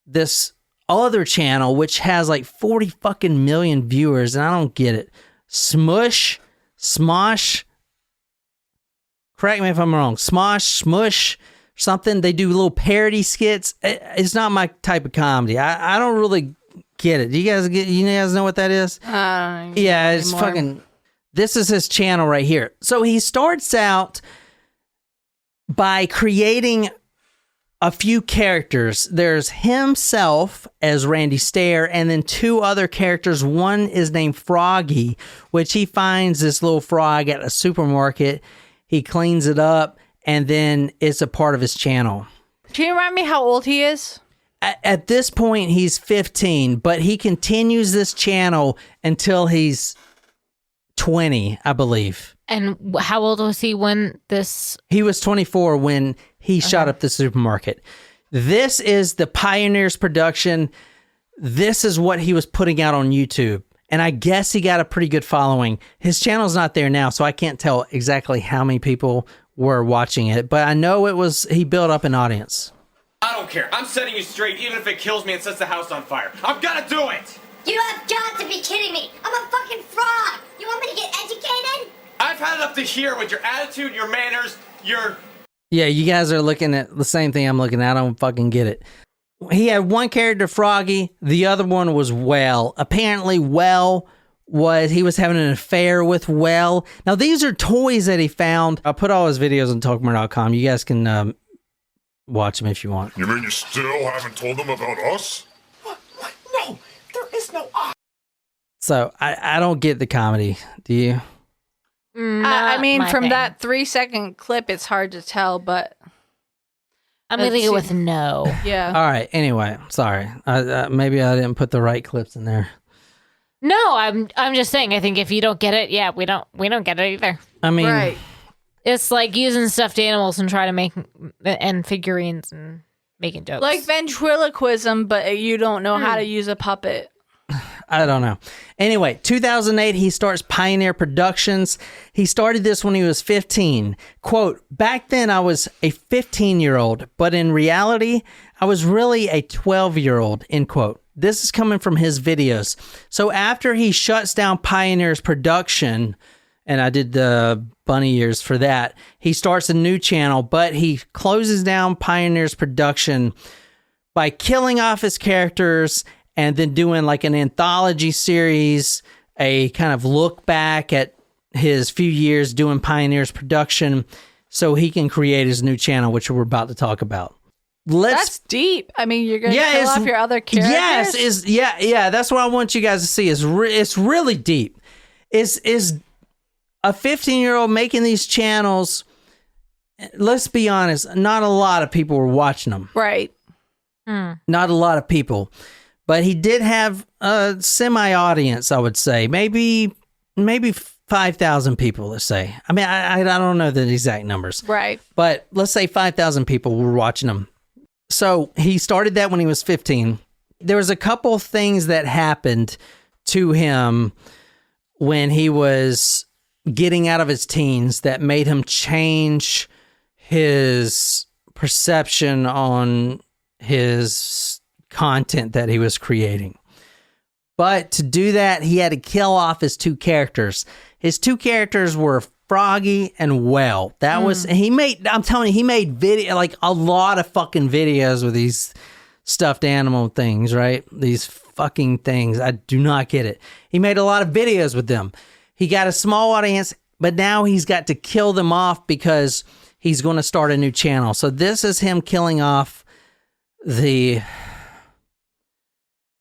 this other channel which has like 40 fucking million viewers, and I don't get it. Smosh, correct me if I'm wrong. Smush, something. They do little parody skits. It's not my type of comedy. I don't really get it. You guys know what that is? Yeah, it's anymore. fucking. This is his channel right here. So he starts out by creating a few characters. There's himself as Randy Stair, and then two other characters. One is named Froggy, which he finds this little frog at a supermarket. He cleans it up, and then it's a part of his channel. Can you remind me how old he is? At this point, he's 15, but he continues this channel until he's 20, I believe. And how old was he when this? He was 24 when he shot up the supermarket. This is the Pioneers Production. This is what he was putting out on YouTube. And I guess he got a pretty good following. His channel's not there now, so I can't tell exactly how many people were watching it. But I know he built up an audience. I don't care. I'm setting you straight, even if it kills me and sets the house on fire. I'm gonna do it! You have got to be kidding me! I'm a fucking frog! You want me to get educated? I've had it up to here with your attitude, your manners, your... Yeah, you guys are looking at the same thing I'm looking at. I don't fucking get it. He had one character, Froggy. The other one was Well. Apparently, he was having an affair with Well. Now, these are toys that he found. I'll put all his videos on Talkmore.com. You guys can watch them if you want. You mean you still haven't told them about us? What? No! There is no us! So, I don't get the comedy. Do you? I mean, my from thing. that 3-second clip, it's hard to tell, but I'm going to go with no. Yeah. All right. Anyway, sorry. Maybe I didn't put the right clips in there. No, I'm just saying. I think if you don't get it, yeah, we don't get it either. I mean, Right. It's like using stuffed animals and try to make and figurines and making jokes. Like ventriloquism, but you don't know how to use a puppet. I don't know. Anyway, 2008, he starts Pioneer Productions. He started this when he was 15. Quote, back then I was a 15-year-old, but in reality, I was really a 12-year-old, end quote. This is coming from his videos. So after he shuts down Pioneer's production, and I did the bunny ears for that, he starts a new channel, but he closes down Pioneer's production by killing off his characters and then doing like an anthology series, a kind of look back at his few years doing Pioneer's production so he can create his new channel, which we're about to talk about. That's deep. I mean, you're going to kill off your other characters? Yes, that's what I want you guys to see. It's really deep. Is a 15-year-old making these channels, let's be honest, not a lot of people were watching them. Right. Not a lot of people. But he did have a semi-audience, I would say. Maybe 5,000 people, let's say. I mean, I don't know the exact numbers. Right. But let's say 5,000 people were watching him. So he started that when he was 15. There was a couple things that happened to him when he was getting out of his teens that made him change his perception on his content that he was creating. But to do that, he had to kill off his two characters. His two characters were Froggy and Well. That was, I'm telling you, he made video, like a lot of fucking videos with these stuffed animal things, right? These fucking things. I do not get it. He made a lot of videos with them. He got a small audience, but now he's got to kill them off because he's going to start a new channel. So this is him killing off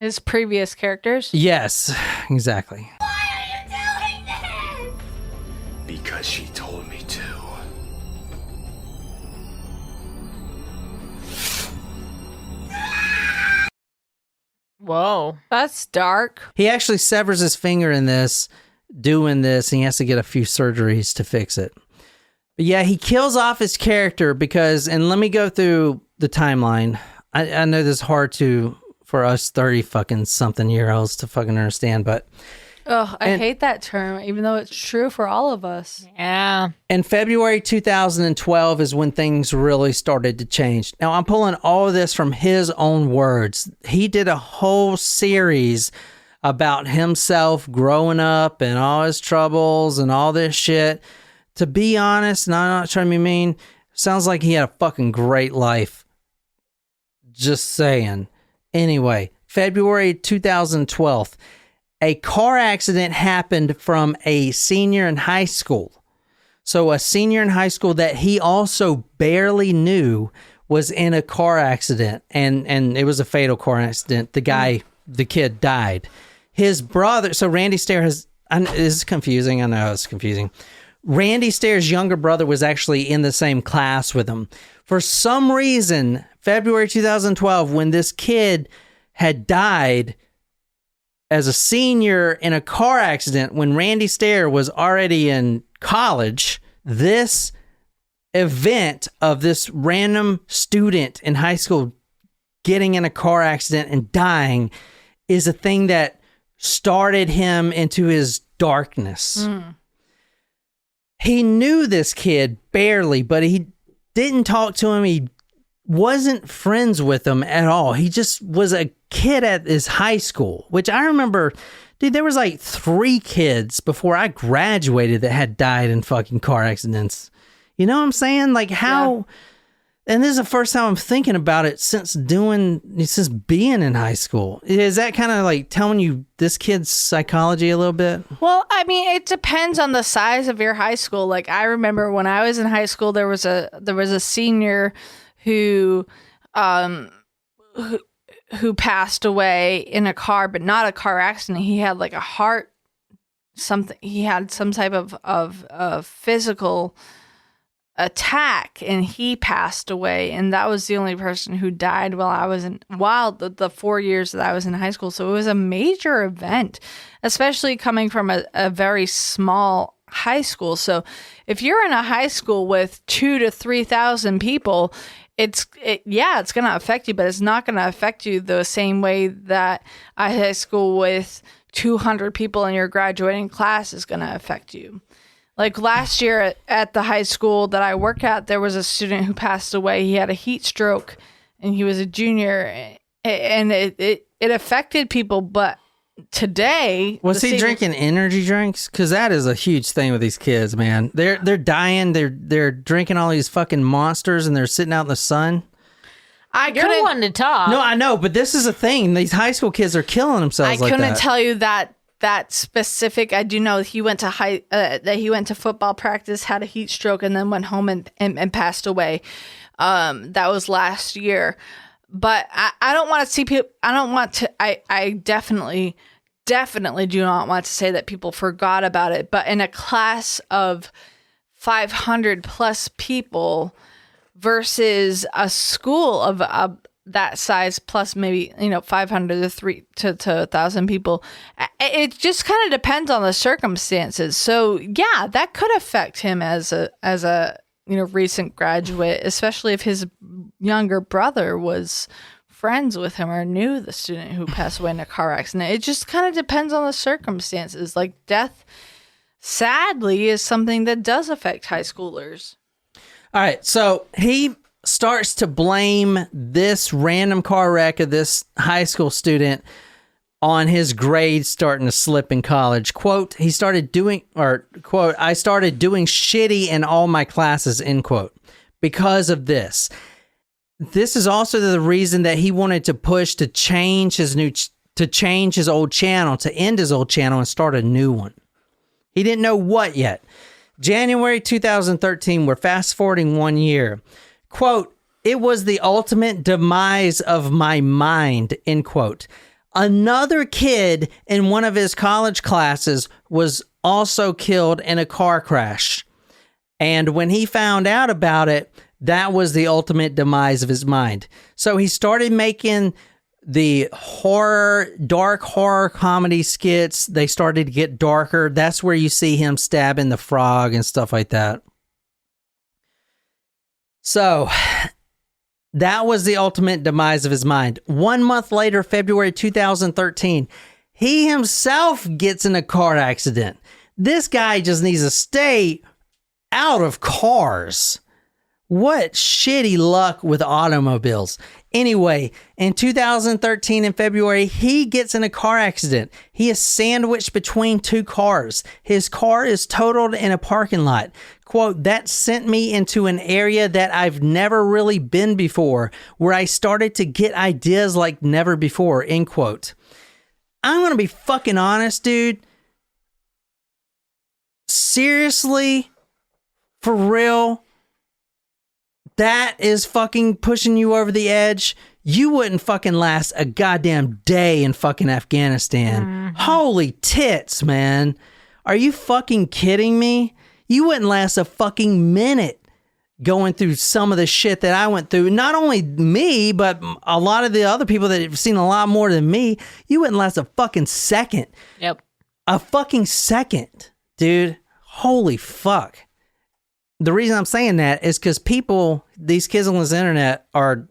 his previous characters? Yes, exactly. Why are you doing this? Because she told me to. Whoa. That's dark. He actually severs his finger in this, doing this, and he has to get a few surgeries to fix it. But yeah, he kills off his character because, and let me go through the timeline. I know this is hard for us 30 fucking something year olds to fucking understand, but I hate that term, even though it's true for all of us. Yeah. in February 2012 is when things really started to change. Now, I'm pulling all of this from his own words. He did a whole series about himself growing up and all his troubles and all this shit. To be honest, and I'm not trying to be mean, sounds like he had a fucking great life. Just saying. Anyway, February 2012, a car accident happened from a senior in high school. So a senior in high school that he also barely knew was in a car accident, and it was a fatal car accident. The kid died. His brother, so Randy Stair this is confusing. I know it's confusing. Randy Stair's younger brother was actually in the same class with him. For some reason, February 2012, when this kid had died as a senior in a car accident, when Randy Stair was already in college, this event of this random student in high school getting in a car accident and dying is a thing that started him into his darkness. He knew this kid barely, but he didn't talk to him. He wasn't friends with him at all. He just was a kid at his high school, which I remember, dude, there was like 3 kids before I graduated that had died in fucking car accidents. You know what I'm saying? Like how... Yeah. And this is the first time I'm thinking about it since being in high school. Is that kind of like telling you this kid's psychology a little bit? Well, I mean, it depends on the size of your high school. Like I remember when I was in high school, there was a senior who passed away in a car, but not a car accident. He had like a heart something. He had some type of physical attack, and he passed away, and that was the only person who died while the 4 years that I was in high school. So it was a major event, especially coming from a very small high school. So if you're in a high school with 2,000 to 3,000 people, it's going to affect you, but it's not going to affect you the same way that a high school with 200 people in your graduating class is going to affect you. Like last year at the high school that I work at, there was a student who passed away. He had a heat stroke, and he was a junior, and it affected people. But today, was he drinking energy drinks? Because that is a huge thing with these kids, man. They're dying. They're drinking all these fucking monsters, and they're sitting out in the sun. You're one to talk. No, I know, but this is a thing. These high school kids are killing themselves. I couldn't tell you that specific. I do know he went to that he went to football practice, had a heat stroke, and then went home and passed away. That was last year. But I don't want to see people. I don't want to. I definitely do not want to say that people forgot about it. But in a class of 500 plus people versus a school of that size plus maybe 500 to 1,000 people, it just kind of depends on the circumstances. So yeah, that could affect him as a recent graduate, especially if his younger brother was friends with him or knew the student who passed away in a car accident. It just kind of depends on the circumstances. Like death, sadly, is something that does affect high schoolers. All right, so he starts to blame this random car wreck of this high school student on his grades starting to slip in college. Quote, I started doing shitty in all my classes, end quote, because of this. This is also the reason that he wanted to push to change his old channel, to end his old channel and start a new one. He didn't know what yet. January 2013, we're fast forwarding 1 year. Quote, it was the ultimate demise of my mind, end quote. Another kid in one of his college classes was also killed in a car crash. And when he found out about it, that was the ultimate demise of his mind. So he started making the dark horror comedy skits. They started to get darker. That's where you see him stabbing the frog and stuff like that. So that was the ultimate demise of his mind. 1 month later, February 2013, he himself gets in a car accident. This guy just needs to stay out of cars. What shitty luck with automobiles. Anyway, in 2013 in February, he gets in a car accident. He is sandwiched between two cars. His car is totaled in a parking lot. Quote, that sent me into an area that I've never really been before, where I started to get ideas like never before, end quote. I'm going to be fucking honest, dude. Seriously? For real? That is fucking pushing you over the edge. You wouldn't fucking last a goddamn day in fucking Afghanistan. Mm-hmm. Holy tits, man. Are you fucking kidding me? You wouldn't last a fucking minute going through some of the shit that I went through. Not only me, but a lot of the other people that have seen a lot more than me. You wouldn't last a fucking second. Yep. A fucking second, dude. Holy fuck. The reason I'm saying that is because these kids on this internet are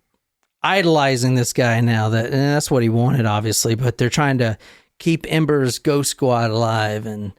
idolizing this guy now. And that's what he wanted, obviously. But they're trying to keep Ember's Ghost Squad alive. And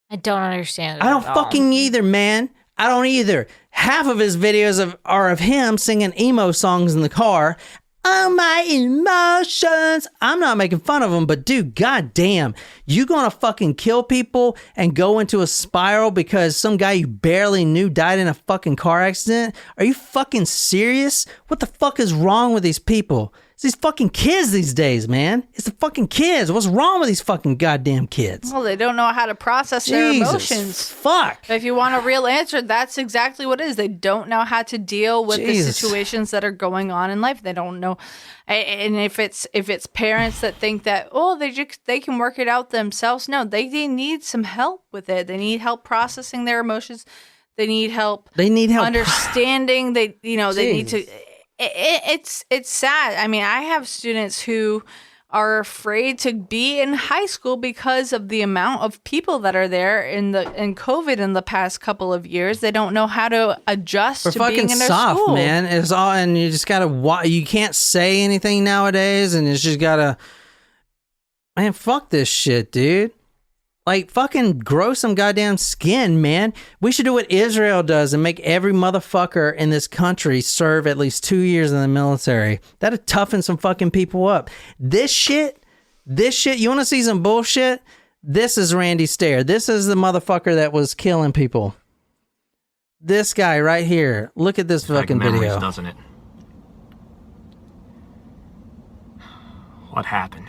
I don't understand it I don't fucking either, man. I don't either. Half of his videos are of him singing emo songs in the car. Oh, my emotions. I'm not making fun of him, but dude, goddamn, you gonna fucking kill people and go into a spiral because some guy you barely knew died in a fucking car accident? Are you fucking serious? What the fuck is wrong with these people? It's these fucking kids these days, man. It's the fucking kids. What's wrong with these fucking goddamn kids? Well, they don't know how to process their emotions. Fuck. If you want a real answer, that's exactly what it is. They don't know how to deal with the situations that are going on in life. They don't know. And if it's parents that think that, they can work it out themselves, no, they need some help with it. They need help processing their emotions. They need help. They need help understanding. They need to. It's sad. I mean, I have students who are afraid to be in high school because of the amount of people that are there in COVID in the past couple of years. They don't know how to adjust to being in their school. Man. It's all, and you just gotta. You can't say anything nowadays, and it's just gotta. Man, fuck this shit, dude. Like, fucking grow some goddamn skin, man. We should do what Israel does and make every motherfucker in this country serve at least 2 years in the military. That'd toughen some fucking people up. This shit, you want to see some bullshit? This is Randy Stair. This is the motherfucker that was killing people. This guy right here. Look at this fucking video. Doesn't it? What happened?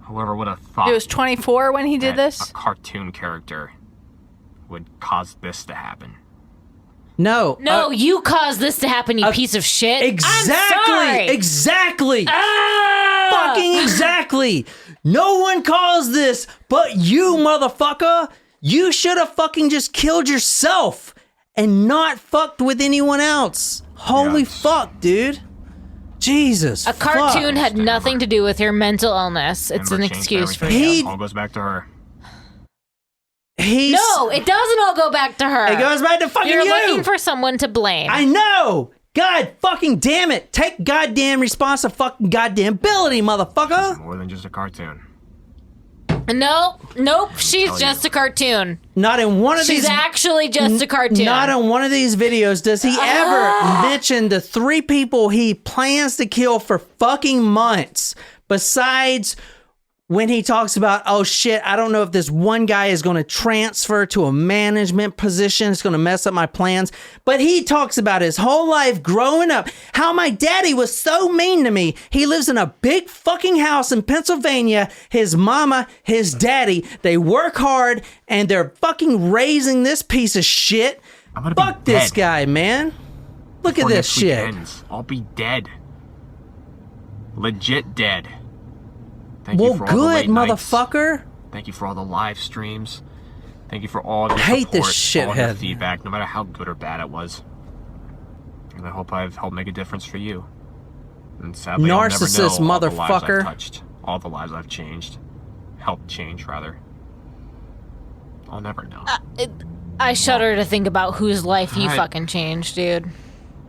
Whoever would have thought he was 24 when he did this? A cartoon character would cause this to happen. No, you caused this to happen, you piece of shit. Exactly. Fucking exactly. No one caused this but you, motherfucker. You should have fucking just killed yourself and not fucked with anyone else. Holy fuck, dude. Jesus. A cartoon had nothing to do with your mental illness. It's an excuse for you. It all goes back to her. No, it doesn't all go back to her. It goes back to fucking you. You're looking for someone to blame. I know. God fucking damn it. Take goddamn responsibility, fucking goddamn ability, motherfucker. More than just a cartoon. Nope. She's just a cartoon. Not in one of these. She's actually just a cartoon. Not in one of these videos does he ever mention the 3 people he plans to kill for fucking months. Besides when he talks about, oh shit, I don't know if this one guy is going to transfer to a management position. It's going to mess up my plans. But he talks about his whole life growing up, how my daddy was so mean to me. He lives in a big fucking house in Pennsylvania. His mama, his daddy, they work hard and they're fucking raising this piece of shit. Fuck this guy, man. Look at this shit. I'll be dead. Legit dead. Well, good, motherfucker. Thank you for all the live streams. Thank you for all the hate support, this all your shithead. feedback, no matter how good or bad it was. And I hope I've helped make a difference for you. And sadly, narcissist I'll never know all the lives motherfucker. I've touched, all the lives I've changed, helped change rather. I'll never know. I shudder to think about whose life you fucking changed, dude.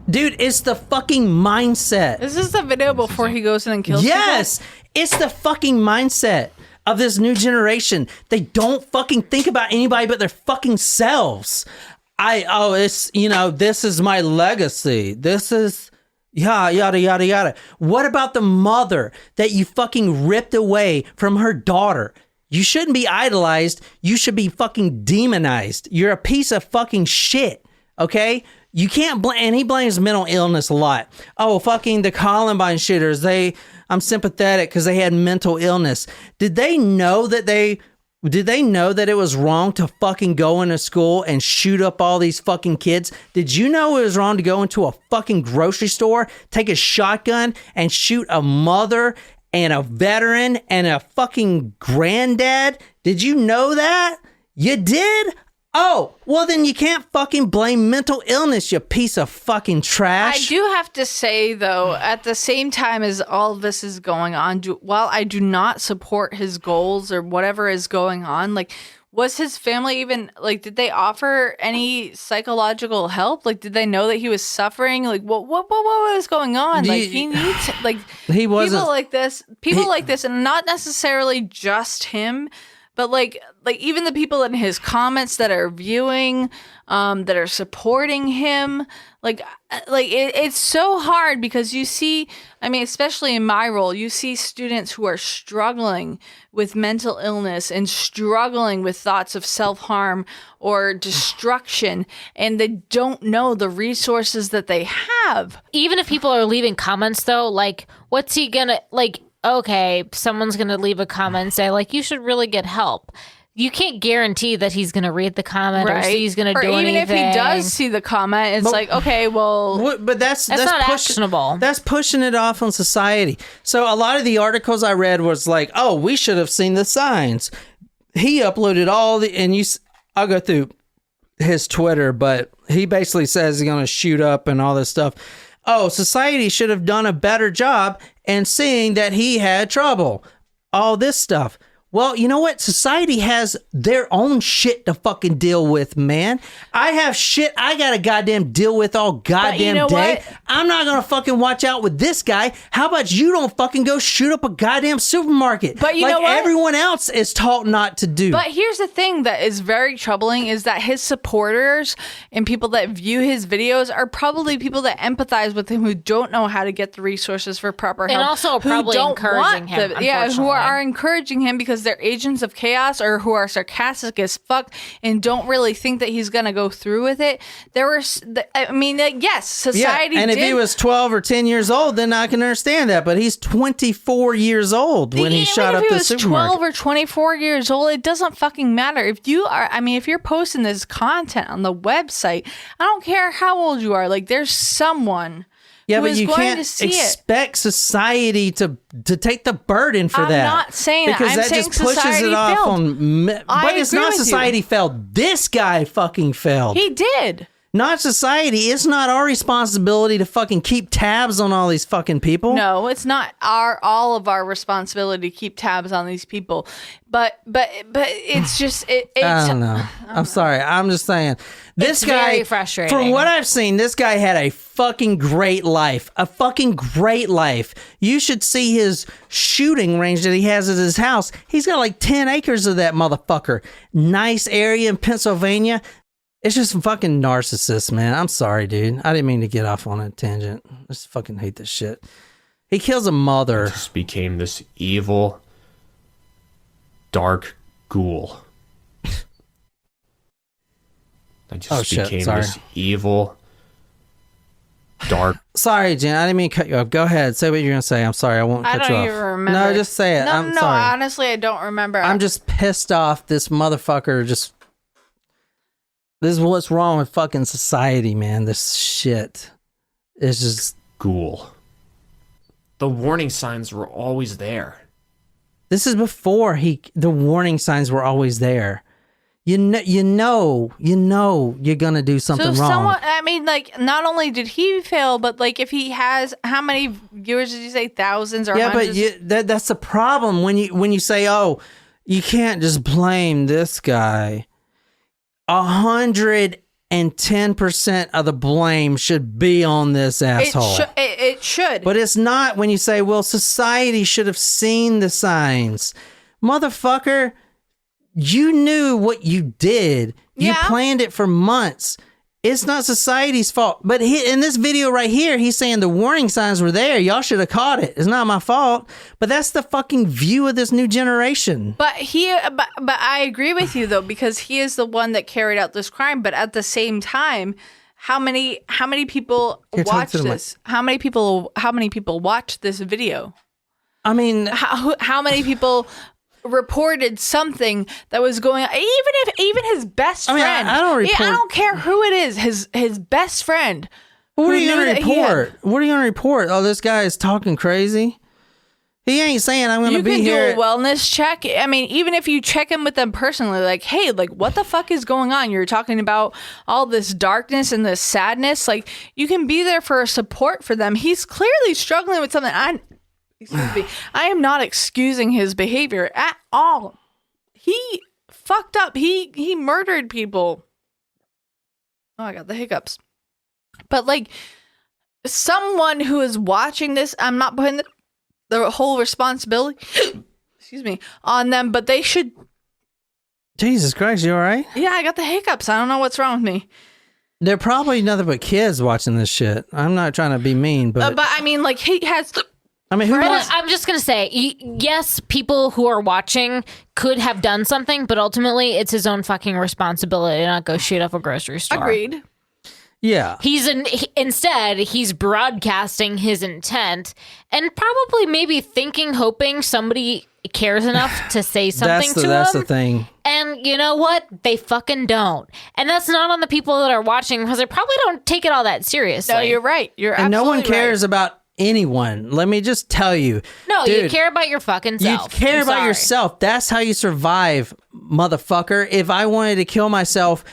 Dude, it's the fucking mindset. This is the video before he goes in and kills people? Yes, it's the fucking mindset of this new generation. They don't fucking think about anybody but their fucking selves. This is my legacy. This is yada, yada, yada. What about the mother that you fucking ripped away from her daughter? You shouldn't be idolized. You should be fucking demonized. You're a piece of fucking shit, okay? You can't blame, and he blames mental illness a lot. Oh, fucking the Columbine shooters. I'm sympathetic because they had mental illness. Did they know that it was wrong to fucking go into school and shoot up all these fucking kids? Did you know it was wrong to go into a fucking grocery store, take a shotgun and shoot a mother and a veteran and a fucking granddad? Did you know that? You did? Oh, well then you can't fucking blame mental illness, you piece of fucking trash. I do have to say, though, at the same time as all of this is going on, while I do not support his goals or whatever is going on, like, was his family even, like, did they offer any psychological help? Like, did they know that he was suffering? Like, what was going on? Like, he needs, like, he wasn't, people like this, and not necessarily just him, but like even the people in his comments that are viewing, that are supporting him, it's so hard because you see, I mean, especially in my role, you see students who are struggling with mental illness and struggling with thoughts of self-harm or destruction, and they don't know the resources that they have. Even if people are leaving comments, though, like, what's he gonna, like, okay, someone's going to leave a comment and say, like, you should really get help. You can't guarantee that he's going to read the comment or he's going to do anything. Or even if he does see the comment, it's like, okay, well... But that's not actionable. That's pushing it off on society. So a lot of the articles I read was like, oh, we should have seen the signs. He uploaded all the... And I'll go through his Twitter, but he basically says he's going to shoot up and all this stuff. Oh, society should have done a better job in seeing that he had trouble. All this stuff. Well, you know what? Society has their own shit to fucking deal with, man. I have shit I gotta goddamn deal with all goddamn day. What? I'm not gonna fucking watch out with this guy. How about you don't fucking go shoot up a goddamn supermarket? But you like know what? everyone else is taught not to do. But here's the thing that is very troubling is that his supporters and people that view his videos are probably people that empathize with him who don't know how to get the resources for proper help. And also who probably don't encouraging want him, who unfortunately. are encouraging him because they're agents of chaos or who are sarcastic as fuck and don't really think that he's going to go through with it. Yes, society and if did. he was 12 or 10 years old, then I can understand that. But he's 24 years old when he shot up the supermarket. If he was 12 or 24 years old, it doesn't fucking matter. If you're posting this content on the website, I don't care how old you are. Like, there's someone who but is you going can't to see it. expect society to take the burden for that. I'm not saying that. Because I'm that saying just pushes society it off failed. on. But it's agree not with you. society failed. This guy fucking failed. He did. Not society. It's not our responsibility to fucking keep tabs on all these fucking people. No, it's not all of our responsibility to keep tabs on these people. But it's just it's I don't know. I'm sorry. I'm just saying. This It's guy, very frustrating. from what I've seen, this guy had a fucking great life. A fucking great life. You should see his shooting range that he has at his house. He's got like 10 acres of that motherfucker. Nice area in Pennsylvania. It's just fucking narcissist, man. I'm sorry, dude. I didn't mean to get off on a tangent. I just fucking hate this shit. He kills a mother. Just became this evil, dark ghoul. I just became Sorry. this evil, dark. Sorry, Jen. I didn't mean to cut you off. Go ahead. Say what you're going to say. I'm sorry. I won't I cut you don't off. even remember. No, just say it. I'm sorry. Honestly, I don't remember. I'm just pissed off. This motherfucker just... This is what's wrong with fucking society, man. This shit. It's just... Ghoul. The warning signs were always there. This is before the warning signs were always there. You know you're gonna do something wrong. Not only did he fail, but like if he has, how many viewers did you say? Thousands or hundreds? But that's the problem when you say, oh, you can't just blame this guy. 110% of the blame should be on this asshole. It should. But it's not when you say, well, society should have seen the signs. Motherfucker, you knew what you did. You planned it for months. It's not society's fault. But in this video right here, he's saying the warning signs were there. Y'all should have caught it. It's not my fault. But that's the fucking view of this new generation. But I agree with you though, because he is the one that carried out this crime. But at the same time, how many people watch this? How many people watch this video? I mean, how many people reported something that was going on? Even his best friend. I don't report. I don't care who it is. His best friend. What are you gonna report? What are you gonna report? Oh, this guy is talking crazy. He ain't saying I'm gonna be here. You can do a wellness check. I mean, even if you check in with them personally, like, hey, like, what the fuck is going on? You're talking about all this darkness and this sadness. Like, you can be there for a support for them. He's clearly struggling with something. Excuse me. I am not excusing his behavior at all. He fucked up. He murdered people. Oh, I got the hiccups. But like, someone who is watching this, I'm not putting the whole responsibility, excuse me, on them, but they should. Jesus Christ, you all right? Yeah, I got the hiccups. I don't know what's wrong with me. They're probably nothing but kids watching this shit. I'm not trying to be mean, but I mean, like, he has. I mean, I'm just going to say, yes, people who are watching could have done something, but ultimately it's his own fucking responsibility to not go shoot up a grocery store. Agreed. Yeah. Instead, he's broadcasting his intent and probably maybe hoping somebody cares enough to say something to him. That's the thing. And you know what? They fucking don't. And that's not on the people that are watching because they probably don't take it all that seriously. No, you're right. You're and absolutely no one cares about anyone. Let me just tell you. No, dude, you care about your fucking self. You care about yourself. That's how you survive motherfucker. If I wanted to kill myself,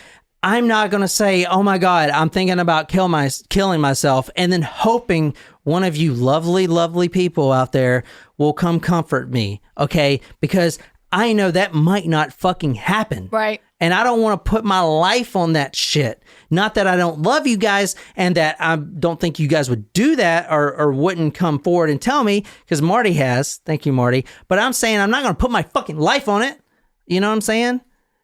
I'm not going to say, oh my God, I'm thinking about killing myself, and then hoping one of you lovely, lovely people out there will come comfort me, okay? Because I know that might not fucking happen. Right. And I don't want to put my life on that shit. Not that I don't love you guys and that I don't think you guys would do that or wouldn't come forward and tell me, because Marty has. Thank you, Marty. But I'm saying I'm not going to put my fucking life on it. You know what I'm saying?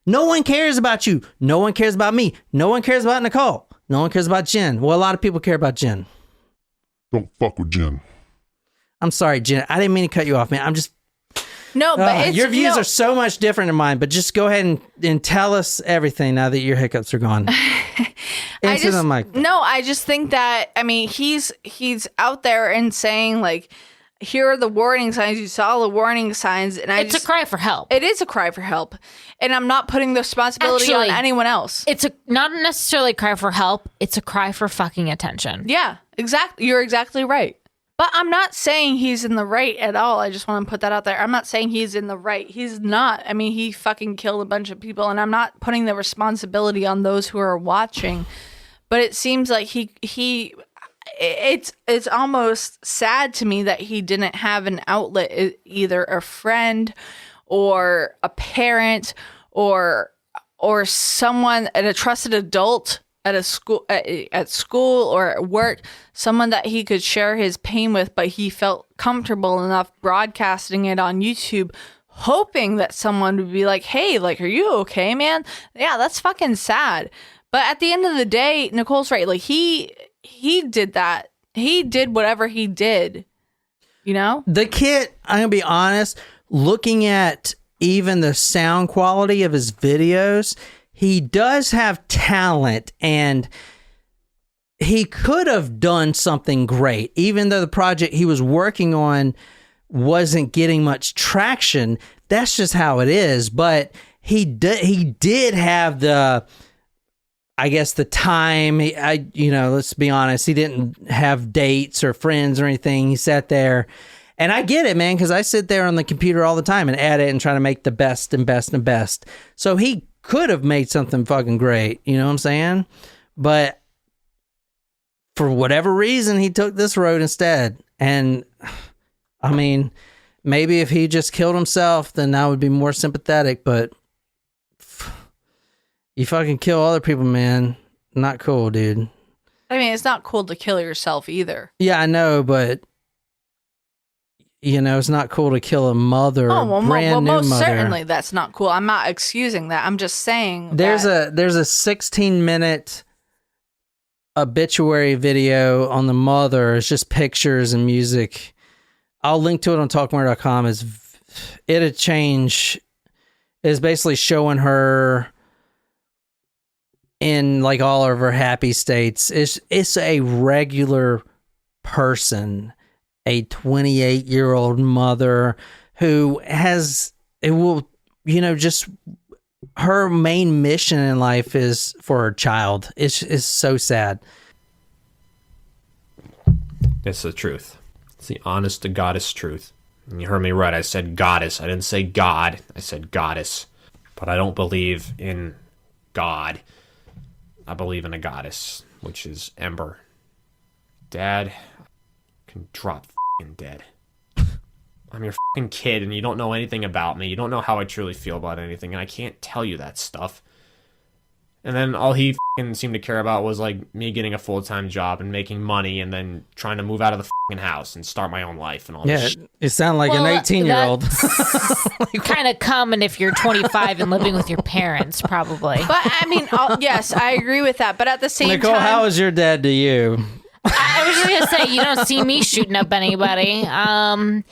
No one cares about you. No one cares about me. No one cares about Nicole. No one cares about Jen. Well, a lot of people care about Jen. Don't fuck with Jen. I'm sorry, Jen. I didn't mean to cut you off, man. I'm just... No, but it's, your views are so much different than mine, but just go ahead and tell us everything now that your hiccups are gone. Into the mic. No, I just think that, I mean, he's out there and saying, like, here are the warning signs. You saw the warning signs. And it's a cry for help. It is a cry for help. And I'm not putting the responsibility on anyone else. It's not necessarily a cry for help. It's a cry for fucking attention. Yeah, exactly. You're exactly right. But I'm not saying he's in the right at all. I just want to put that out there. I'm not saying he's in the right. He's not. I mean, he fucking killed a bunch of people, and I'm not putting the responsibility on those who are watching. But it seems like it's almost sad to me that he didn't have an outlet, either a friend or a parent or someone, a trusted adult at school or at work, someone that he could share his pain with, but he felt comfortable enough broadcasting it on YouTube, hoping that someone would be like, hey, like, are you okay, man? Yeah, that's fucking sad. But at the end of the day, Nicole's right. Like, he did that. He did whatever he did, you know? The kid, I'm going to be honest, looking at even the sound quality of his videos, he does have talent, and he could have done something great, even though the project he was working on wasn't getting much traction. That's just how it is. But he did have the, I guess, the time. Let's be honest, he didn't have dates or friends or anything. He sat there, and I get it, man, because I sit there on the computer all the time and edit and try to make the best and best and best. So he could have made something fucking great, you know what I'm saying? But for whatever reason, he took this road instead. And I mean, maybe if he just killed himself, then I would be more sympathetic. But you fucking kill other people, man. Not cool, dude. I mean, it's not cool to kill yourself either. Yeah, I know, but it's not cool to kill a mother, brand new most mother. Certainly that's not cool. I'm not excusing that. I'm just saying there's a 16-minute obituary video on the mother. It's just pictures and music. I'll link to it on talkmore.com. It'll change. It's basically showing her in like all of her happy states. It's a regular person, a 28-year-old mother who just her main mission in life is for her child. It's so sad. It's the truth. It's the honest to goddess truth. And you heard me right. I said goddess. I didn't say God. I said goddess. But I don't believe in God. I believe in a goddess, which is Ember. Dad can drop f***ing dead. I'm your f***ing kid, and you don't know anything about me. You don't know how I truly feel about anything, and I can't tell you that stuff. And then all he f***ing seemed to care about was, like, me getting a full-time job and making money and then trying to move out of the f***ing house and start my own life and all this shit. It sounded like an 18-year-old. Kind of common if you're 25 and living with your parents, probably. But, I mean, yes, I agree with that. But at the same Nicole, time... how was your dad to you? I was just going to say, you don't see me shooting up anybody. I'm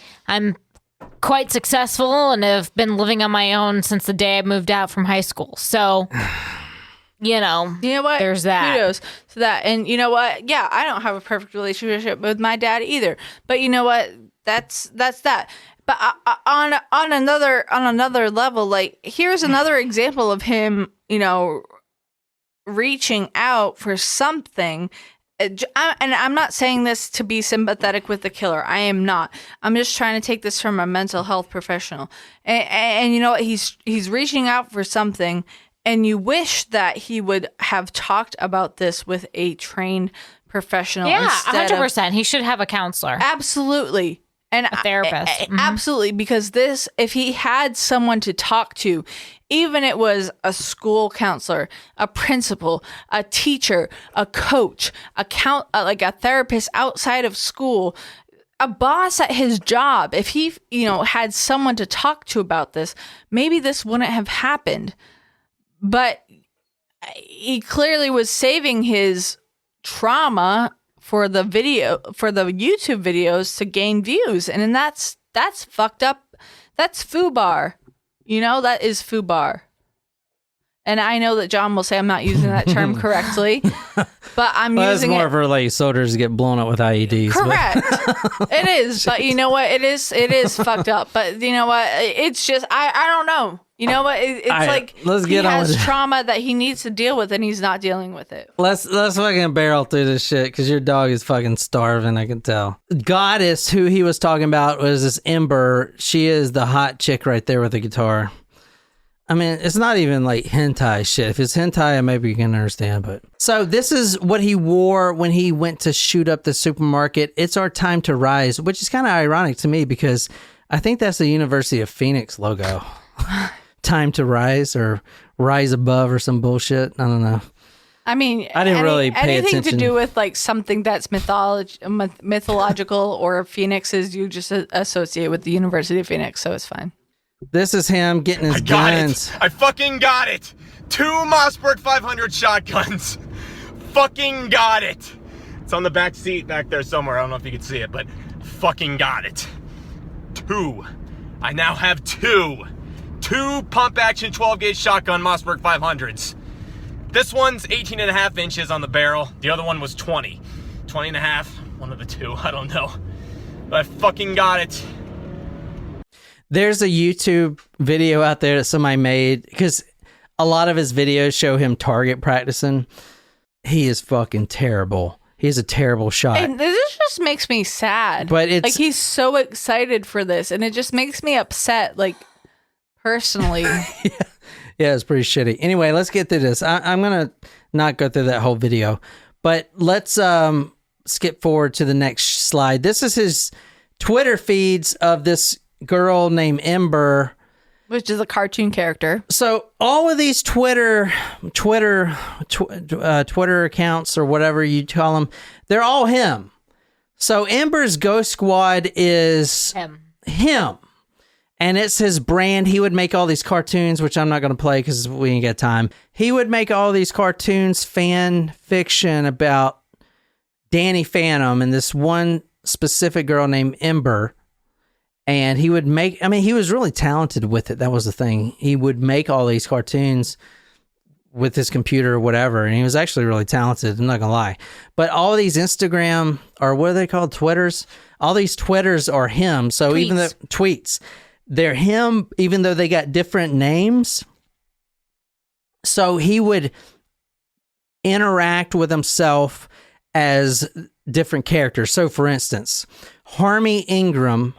quite successful and have been living on my own since the day I moved out from high school. So... You know what? There's that. Kudos to that. And you know what? Yeah, I don't have a perfect relationship with my dad either. But you know what? That's that. But on another level, like, here's another example of him, reaching out for something and I'm not saying this to be sympathetic with the killer. I am not. I'm just trying to take this from a mental health professional. And you know what? He's reaching out for something, and you wish that he would have talked about this with a trained professional. Yeah, instead 100%. He should have a counselor. Absolutely. And A therapist. Absolutely, because if he had someone to talk to, even it was a school counselor, a principal, a teacher, a coach, like a therapist outside of school, a boss at his job, if he, had someone to talk to about this, maybe this wouldn't have happened. But he clearly was saving his trauma for the YouTube videos to gain views. And then that's fucked up. That's FUBAR. That is FUBAR. And I know that John will say I'm not using that term correctly, but I'm using it's more it. for like soldiers get blown up with IEDs. Correct. It is, but you know what? It is fucked up. But you know what? It's just I don't know. You know what? It's right, like let's he get on has with it. trauma that he needs to deal with, and he's not dealing with it. Let's fucking barrel through this shit because your dog is fucking starving. I can tell. Goddess, who he was talking about, was this Ember. She is the hot chick right there with the guitar. I mean, it's not even like hentai shit. If it's hentai, maybe you can understand. But so this is what he wore when he went to shoot up the supermarket. It's our time to rise, which is kind of ironic to me because I think that's the University of Phoenix logo. Time to rise or rise above or some bullshit. I don't know. I mean, I didn't really pay anything attention. to do with like something that's mythological or phoenixes, you just associate with the University of Phoenix, so it's fine. This is him getting his I got guns. it. I fucking got it. 2 Mossberg 500 shotguns. Fucking got it. It's on the back seat back there somewhere. I don't know if you can see it, but fucking got it. 2. I now have 2. 2 pump action 12 gauge shotgun Mossberg 500s. This one's 18.5 inches on the barrel. The other one was 20. 20.5. One of the two. I don't know. But I fucking got it. There's a YouTube video out there that somebody made because a lot of his videos show him target practicing. He is fucking terrible. He has a terrible shot. And this just makes me sad. But it's like he's so excited for this, and it just makes me upset, like personally. Yeah, it's pretty shitty. Anyway, let's get through this. I'm going to not go through that whole video, but let's skip forward to the next slide. This is his Twitter feeds of this girl named Ember, Which is a cartoon character. So all of these Twitter accounts or whatever you call them, they're all him. So Ember's Ghost Squad is him. And it's his brand. He would make all these cartoons, which I'm not going to play because we ain't got time. He would make all these cartoons, fan fiction about Danny Phantom and this one specific girl named Ember. And he would make, I mean, he was really talented with it. That was the thing. He would make all these cartoons with his computer or whatever. And he was actually really talented. I'm not going to lie. But all these Instagram, or what are they called? Twitters? All these Twitters are him. So even the tweets, they're him, even though they got different names. So he would interact with himself as different characters. So for instance, Harmony Ingram,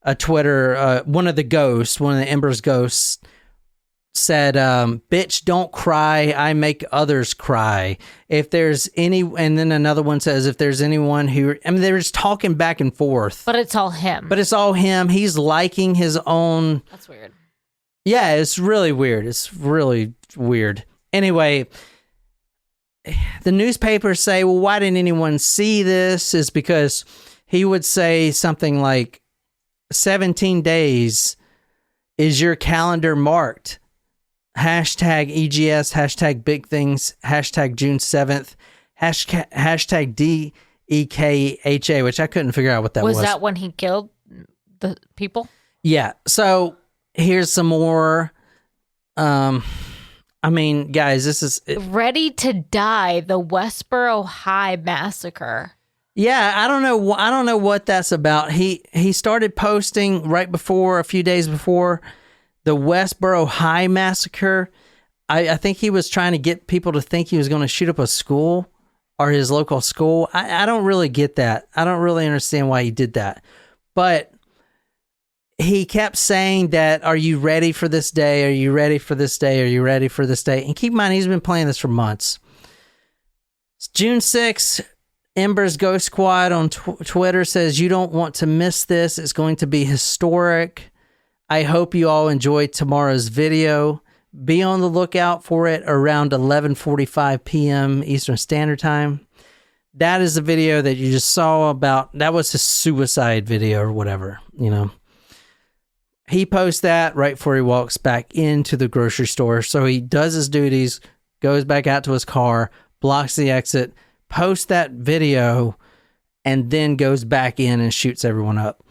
a Twitter, one of the ghosts, one of the Ember's ghosts, said, bitch, don't cry, I make others cry. If there's any, and then another one says, if there's anyone who, I mean, they're just talking back and forth. But it's all him. But it's all him. He's liking his own. That's weird. Yeah, it's really weird. It's really weird. Anyway, the newspapers say, well, why didn't anyone see this? Is because he would say something like, 17 days is your calendar marked. Hashtag EGS, hashtag big things, hashtag June 7th, hashtag DEKHA, which I couldn't figure out what that was. Was that when he killed the people? Yeah. So here's some more. I mean, guys, this is Ready to Die, the Westboro High Massacre. Yeah, I don't know what that's about. He started posting right before, a few days before, the Westboro High Massacre. I think he was trying to get people to think he was going to shoot up a school or his local school. I don't really get that. I don't really understand why he did that. But he kept saying that, are you ready for this day? Are you ready for this day? Are you ready for this day? And keep in mind, he's been playing this for months. It's June 6th, Ember's Ghost Squad on Twitter says, you don't want to miss this. It's going to be historic. I hope you all enjoyed tomorrow's video. Be on the lookout for it around 11:45 p.m. Eastern Standard Time. That is the video that you just saw about. That was his suicide video or whatever, you know. He posts that right before he walks back into the grocery store. So he does his duties, goes back out to his car, blocks the exit, posts that video, and then goes back in and shoots everyone up.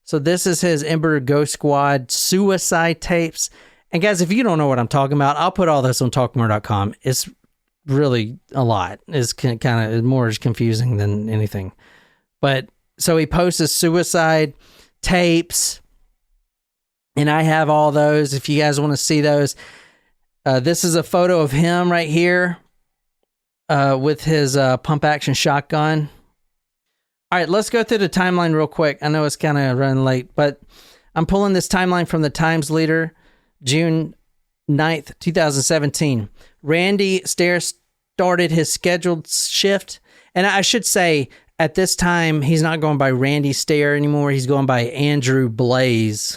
So this is his Ember Ghost Squad suicide tapes. And guys, if you don't know what I'm talking about, I'll put all this on talkmore.com. It's really a lot. It's kind of more confusing than anything. But so he posts his suicide tapes, and I have all those. If you guys want to see those, this is a photo of him right here with his pump action shotgun. All right, let's go through the timeline real quick. I know it's kind of running late, but I'm pulling this timeline from the Times Leader, June 9th, 2017. Randy Stair started his scheduled shift. And I should say, at this time, he's not going by Randy Stair anymore. He's going by Andrew Blaze.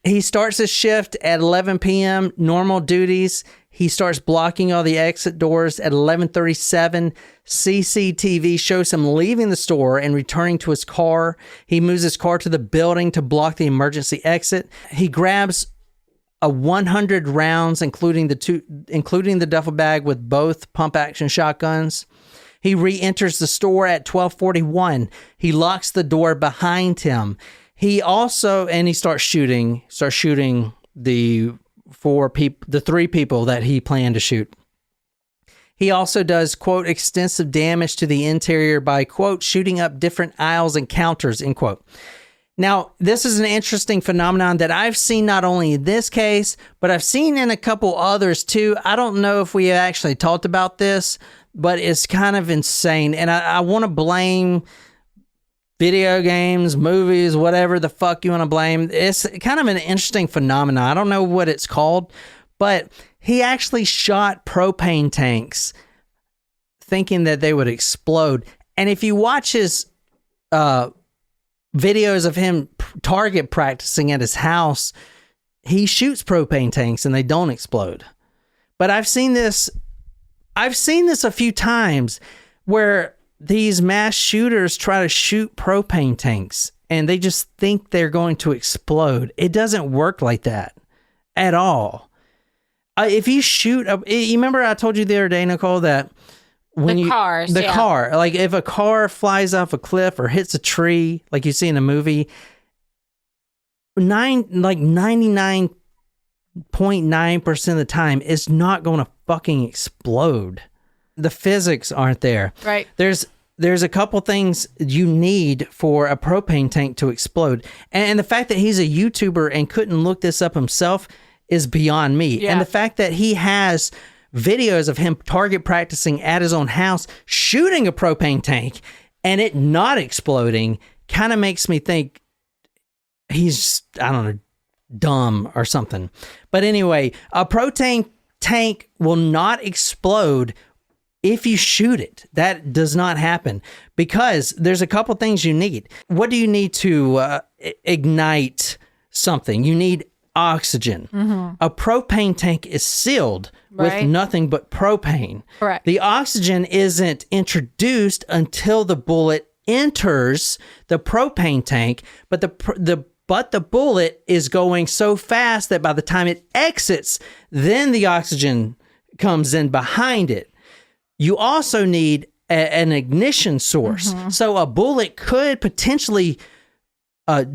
He starts his shift at 11 p.m., normal duties. He starts blocking all the exit doors at 11:37. CCTV shows him leaving the store and returning to his car. He moves his car to the building to block the emergency exit. He grabs 100 rounds, including the duffel bag with both pump action shotguns. He re-enters the store at 12:41. He locks the door behind him. He also, and he starts shooting the three people that he planned to shoot. He also does, quote, extensive damage to the interior by, quote, shooting up different aisles and counters, end quote. Now, this is an interesting phenomenon that I've seen not only in this case, but I've seen in a couple others too. I don't know if we have actually talked about this, but it's kind of insane. And I want to blame video games, movies, whatever the fuck you want to blame. It's kind of an interesting phenomenon. I don't know what it's called, but he actually shot propane tanks thinking that they would explode. And if you watch his videos of him target practicing at his house, he shoots propane tanks and they don't explode. But I've seen this a few times where these mass shooters try to shoot propane tanks and they just think they're going to explode. It doesn't work like that at all. If you shoot, you remember I told you the other day, Nicole, that when the car, like if a car flies off a cliff or hits a tree, like you see in a movie, 99.9% of the time, it's not going to fucking explode. The physics aren't there. Right. There's a couple things you need for a propane tank to explode. And the fact that he's a YouTuber and couldn't look this up himself is beyond me. Yeah. And the fact that he has videos of him target practicing at his own house, shooting a propane tank and it not exploding kind of makes me think he's, I don't know, dumb or something. But anyway, a propane tank will not explode if you shoot it. That does not happen because there's a couple things you need. What do you need to ignite something? You need oxygen. Mm-hmm. A propane tank is sealed with nothing but propane. Correct. The oxygen isn't introduced until the bullet enters the propane tank, but the bullet is going so fast that by the time it exits, then the oxygen comes in behind it. You also need an ignition source. Mm-hmm. So a bullet could potentially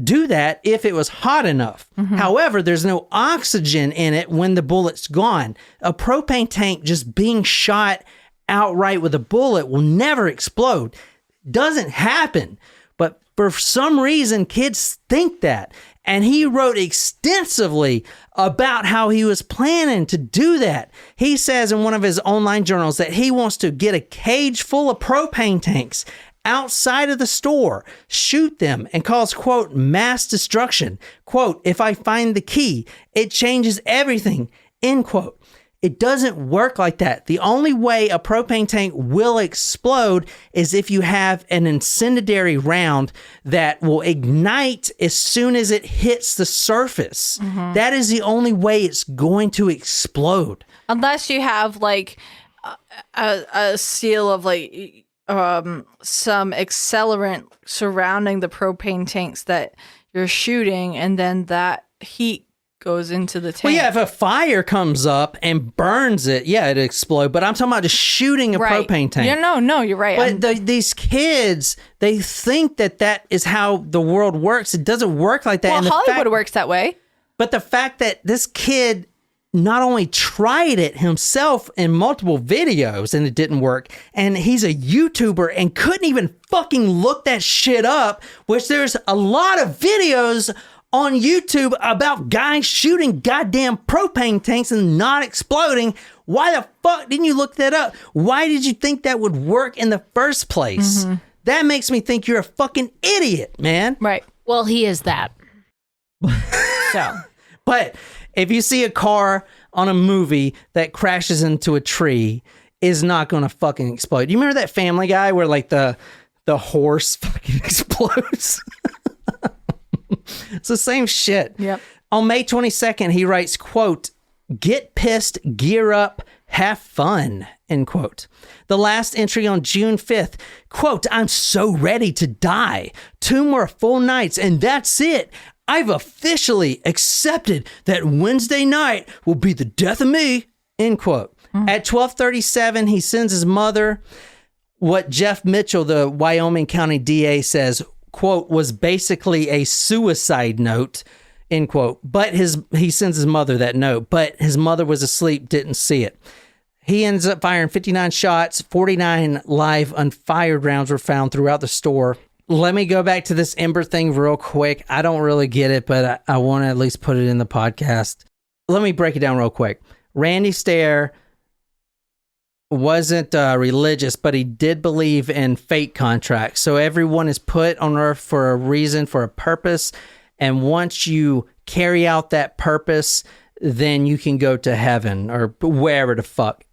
do that if it was hot enough. Mm-hmm. However, there's no oxygen in it when the bullet's gone. A propane tank just being shot outright with a bullet will never explode. Doesn't happen. But for some reason, kids think that. And he wrote extensively about how he was planning to do that. He says in one of his online journals that he wants to get a cage full of propane tanks outside of the store, shoot them, and cause, quote, mass destruction. Quote, if I find the key, it changes everything, end quote. It doesn't work like that. The only way a propane tank will explode is if you have an incendiary round that will ignite as soon as it hits the surface. That is the only way it's going to explode. Unless you have like a seal of like some accelerant surrounding the propane tanks that you're shooting, and then that heat goes into the tank. Well, yeah, if a fire comes up and burns it, yeah, it'd explode. But I'm talking about just shooting a propane tank. No, you're right. But these kids, they think that is how the world works. It doesn't work like that. Well, and Hollywood works that way. But the fact that this kid not only tried it himself in multiple videos and it didn't work, and he's a YouTuber and couldn't even fucking look that shit up, which there's a lot of videos on YouTube about guys shooting goddamn propane tanks and not exploding. Why the fuck didn't you look that up? Why did you think that would work in the first place? That makes me think you're a fucking idiot, man. Right. Well, he is that. So. But if you see a car on a movie that crashes into a tree, is not going to fucking explode. You remember that Family Guy where like the horse fucking explodes? It's the same shit. Yep. On May 22nd, he writes, quote, get pissed, gear up, have fun, end quote. The last entry on June 5th, quote, I'm so ready to die. 2 more full nights and that's it. I've officially accepted that Wednesday night will be the death of me, end quote. At 12:37, he sends his mother what Jeff Mitchell, the Wyoming County DA, says, quote, was basically a suicide note, end quote. But he sends his mother that note, but his mother was asleep, didn't see it. He ends up firing 59 shots, 49 live unfired rounds were found throughout the store. Let me go back to this Ember thing real quick. I don't really get it, but I want to at least put it in the podcast. Let me break it down real quick. Randy Stair wasn't religious, but he did believe in fate contracts. So everyone is put on earth for a reason, for a purpose. And once you carry out that purpose, then you can go to heaven or wherever the fuck.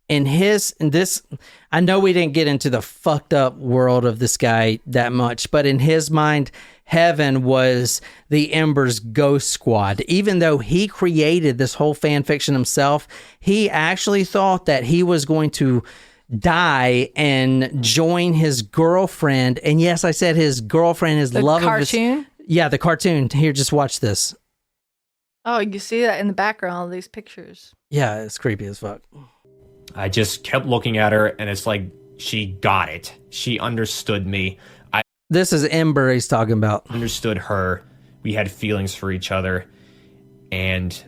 In this, I know we didn't get into the fucked up world of this guy that much, but in his mind, heaven was the Ember's ghost squad. Even though he created this whole fan fiction himself, he actually thought that he was going to die and join his girlfriend. And yes, I said his girlfriend, his love of his... Yeah, the cartoon. Here, just watch this. Oh, you see that in the background of these pictures. Yeah, it's creepy as fuck. I just kept looking at her, and it's like she got it. She understood me. This is Ember he's talking about. Understood her. We had feelings for each other, and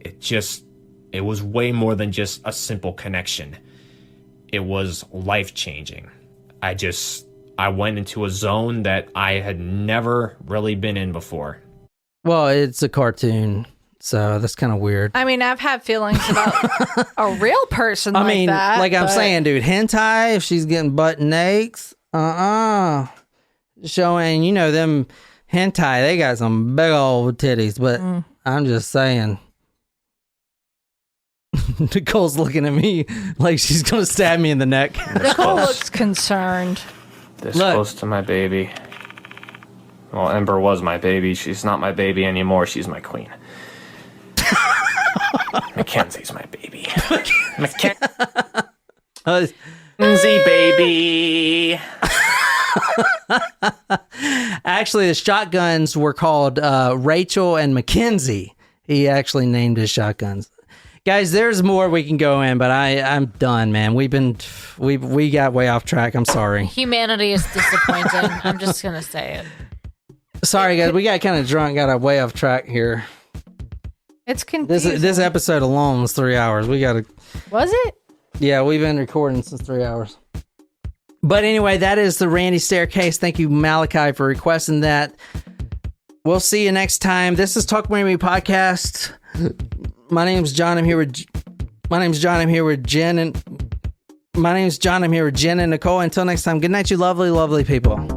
it was way more than just a simple connection. It was life-changing. I went into a zone that I had never really been in before. Well, it's a cartoon, so that's kind of weird. I mean, I've had feelings about a real person like that. Like I'm saying, dude, hentai, if she's getting butt naked, showing, you know, them hentai, they got some big old titties, but I'm just saying. Nicole's looking at me like she's going to stab me in the neck. Nicole looks concerned. This close to my baby. Well, Ember was my baby. She's not my baby anymore. She's my queen. Mackenzie's my baby. Mackenzie, baby. Actually, the shotguns were called Rachel and Mackenzie. He actually named his shotguns. Guys, there's more we can go in, but I'm done, man. We got way off track. I'm sorry. Humanity is disappointing. I'm just gonna say it. Sorry, guys. We got kind of drunk, got way off track here. It's confusing. This episode alone was 3 hours. Was it? Yeah, we've been recording since 3 hours. But anyway, that is the Randy Stair case. Thank you, Malachi, for requesting that. We'll see you next time. This is Talk Marry Me Podcast. My name's John. I'm here with Jen and Nicole. Until next time, good night, you lovely, lovely people.